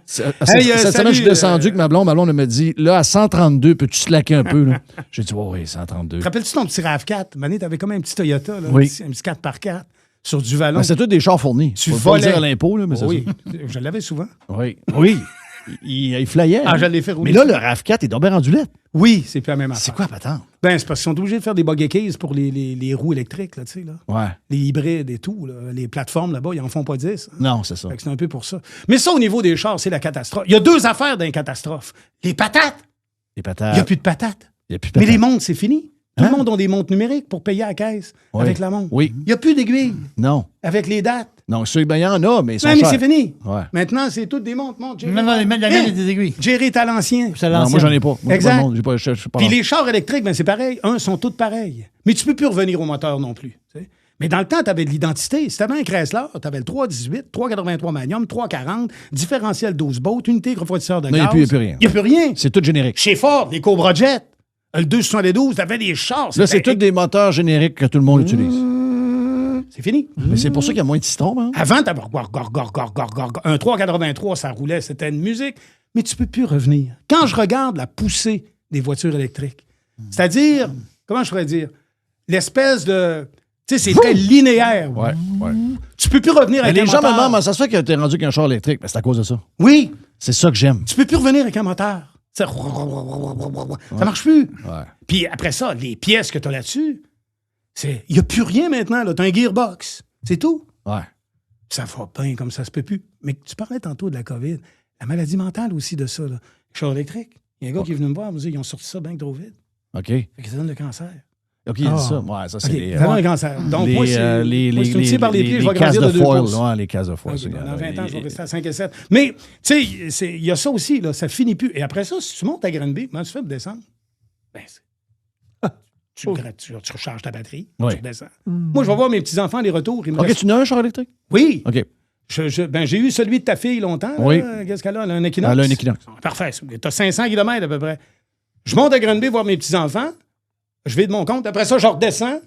Cette semaine, je suis descendu avec ma blonde me dit, là, à 132, peux-tu slacker un peu? J'ai dit, oui, 132. Te rappelles-tu ton petit RAV4? Mané, t'avais comme un petit Toyota, là, oui. un petit 4x4 sur du vallon. Ben, c'est tous des chars fournis. Tu faut pas le dire à l'impôt, là, mais c'est oui, ça. je l'avais souvent. Oui. Oui. Il flyait. Ah, je l'ai fait rouler. Mais là, le RAV4 est tombé rendu lettre. Oui, c'est plus la même affaire. C'est quoi, patente? Ben, c'est parce qu'ils sont obligés de faire des buggy cases pour les roues électriques, là, tu sais, là. Ouais. Les hybrides et tout, là. Les plateformes, là-bas, ils en font pas 10. Hein. Non, c'est ça. Fait que c'est un peu pour ça. Mais ça, au niveau des chars, c'est la catastrophe. Il y a 2 affaires dans les catastrophes. Les patates. Les patates. Il n'y a plus de patates. Il y a plus de patates. Mais les montres, c'est fini. Tout le monde a des montres numériques pour payer à la caisse avec la montre. Oui. Il n'y a plus d'aiguilles. Non. Avec les dates. Non, il y en a, mais ils sont Non, mais chers. c'est fini. Ouais. Maintenant, c'est toutes des montres. Non, la mienne est des aiguilles. Jerry est à l'ancien. Non, moi, j'en ai pas. Moi, exact. Je suis pas Puis les chars électriques, ben, c'est pareil. Sont tous pareils. Mais tu peux plus revenir au moteur non plus. T'sais. Mais dans le temps, tu avais de l'identité. Si tu avais un Chrysler, tu avais le 318, 383 Magnum, 340, différentiel 12 bottes, unité refroidisseur de gaz. Non, il n'y a plus rien. Il n'y a plus rien. C'est tout générique. Chez Ford, les Cobra Jet, le 272, tu avais des chars. Là, c'est tous des moteurs génériques que tout le monde utilise. C'est fini. Mais c'est pour ça qu'il y a moins de citron, hein? Avant, t'avais un 383, ça roulait, c'était une musique. Mais tu peux plus revenir. Quand je regarde la poussée des voitures électriques, c'est-à-dire, comment je pourrais dire, l'espèce de... Tu sais, c'est très linéaire. Ouais. Tu peux plus revenir Mais avec les un gens me moteur. demandent, ça se fait que t'es rendu qu'un char électrique. Mais c'est à cause de ça. Oui, C'est ça que j'aime. tu peux plus revenir avec un moteur. Ça marche plus. Ouais. Puis après ça, les pièces que tu as là-dessus, il n'y a plus rien maintenant. Tu as un gearbox. C'est tout. Ouais. Ça va bien comme ça se peut plus. Mais tu parlais tantôt de la COVID. La maladie mentale aussi de ça. Là. Les chars électriques. Il y a un gars qui est venu me voir, il me dit ils ont sorti ça bien trop vite. OK. Fait que ça donne le cancer. OK, il dit ça. Ouais, ça, c'est OK, les... ça donne le cancer. Donc, moi, c'est moi, c'est aussi par les pieds, je vais cases grandir de 2 foil. pouces. Ouais, les cases de foil. OK, ça, dans 20 ans, je vais les- rester à 5 et 7. Mais, tu sais, il y a ça aussi, là, ça finit plus. Et après ça, si tu montes à Granby, comment tu fais pour descendre? Ben, tu recharges ta batterie, Oui. tu redescends. Moi, je vais voir mes petits-enfants, les retours. Ils me OK, restent- tu n'as un char électrique? Oui. OK. Ben, j'ai eu celui de ta fille longtemps. là. Oui. Qu'est-ce qu'elle a? Elle a un Equinox. Elle a un Equinox. Parfait. Tu as 500 km à peu près. Je monte à Granby voir mes petits-enfants. Je vais de mon compte. Après ça, je redescends.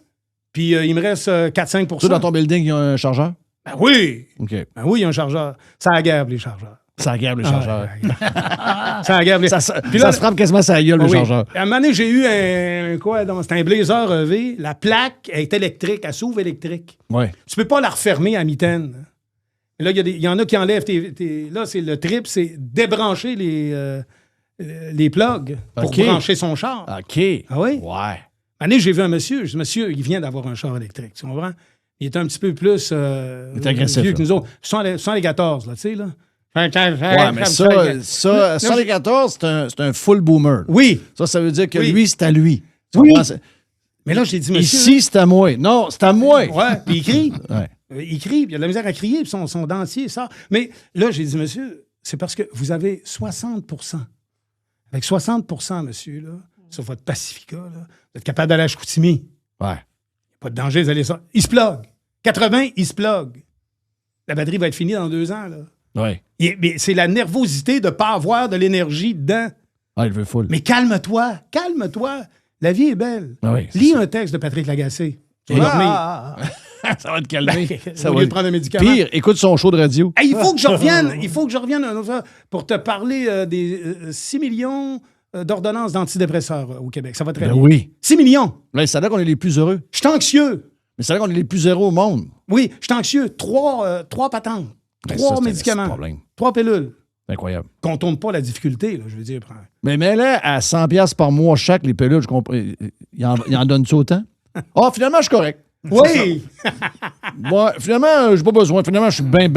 Puis il me reste 4-5 Toi, dans ton building, il y a un chargeur? Ben oui. OK. Ben oui, il y a un chargeur. Ça agave les chargeurs. Ça agave le chargeur. Ça agave les... Ça Puis là, se frappe quasiment sa gueule, le oui. chargeur. À un moment donné, j'ai eu c'était un Blazer EV. La plaque est électrique. Elle s'ouvre électrique. Oui. Tu peux pas la refermer à mitaine. Là, il y en a qui enlèvent là, c'est le trip, c'est débrancher les plugs pour OK. brancher son char. OK. Ah oui? Ouais. Année, j'ai vu un monsieur. Ce monsieur, il vient d'avoir un char électrique. Tu comprends? Il est un petit peu plus Il est agressif, vieux là. que nous autres. 114, là, tu sais, là. Ouais, mais ça 114, c'est un full boomer. Oui. Ça veut dire que Oui. lui, c'est à lui. Tu Oui. comprends? C'est- Mais là, j'ai dit, monsieur. Ici, c'est à moi. Non, c'est à moi. Ouais, puis il crie. Ouais. Il crie, puis il a de la misère à crier, puis son dentier sort. Mais là, j'ai dit, monsieur, c'est parce que vous avez 60 Avec 60 monsieur, là, sur votre Pacifica, là, vous êtes capable d'aller à Chicoutimi. Ouais. Il n'y a pas de danger, vous allez ça. Il se plug. 80, il se plug. La batterie va être finie dans 2 ans, là. Ouais. Mais c'est la nervosité de ne pas avoir de l'énergie dedans. Ah, il veut full. Mais calme-toi, calme-toi. La vie est belle. Ah oui, c'est Lis ça. un texte de Patrick Lagacé. Tu vas dormir. Ça va te calmer. Ben, Ça au va lieu de prendre un médicament. Pire, écoute son show de radio. Hey, il faut que je revienne un autre fois pour te parler des 6 millions d'ordonnances d'antidépresseurs au Québec. Ça va très Ben bien. oui. 6 millions. Là, ça a l'air qu'on est les plus heureux. Je suis anxieux. Mais ça a l'air qu'on est les plus heureux au monde. Oui, je suis anxieux. 3 patentes. Ben 3 ça, c'est un médicaments. problème. 3 pilules. C'est incroyable. Qu'on tourne pas la difficulté, là, je veux dire. Mais là, à 100$ par mois chaque, les pilules, je comprends. Il en donne-tu autant? Ah, finalement, je suis correct. Oui! Moi, finalement, j'ai pas besoin. Finalement, je suis bien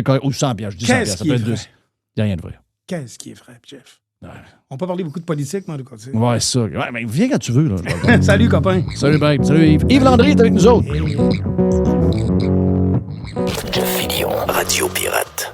correct. Ou 100$. Je dis 100$. Qu'est-ce Ça qui peut est être vrai? 200. Il n'y a rien de vrai. Qu'est-ce qui est vrai, Jeff? Ouais. On peut parler beaucoup de politique, mais en tout cas. tu sais. Ouais, c'est ça. Ouais, mais viens quand tu veux. Là. Salut, copain. Salut, babe. Salut, Yves. Yves Landry est avec nous autres. Jeff Fillion, Radio Pirate.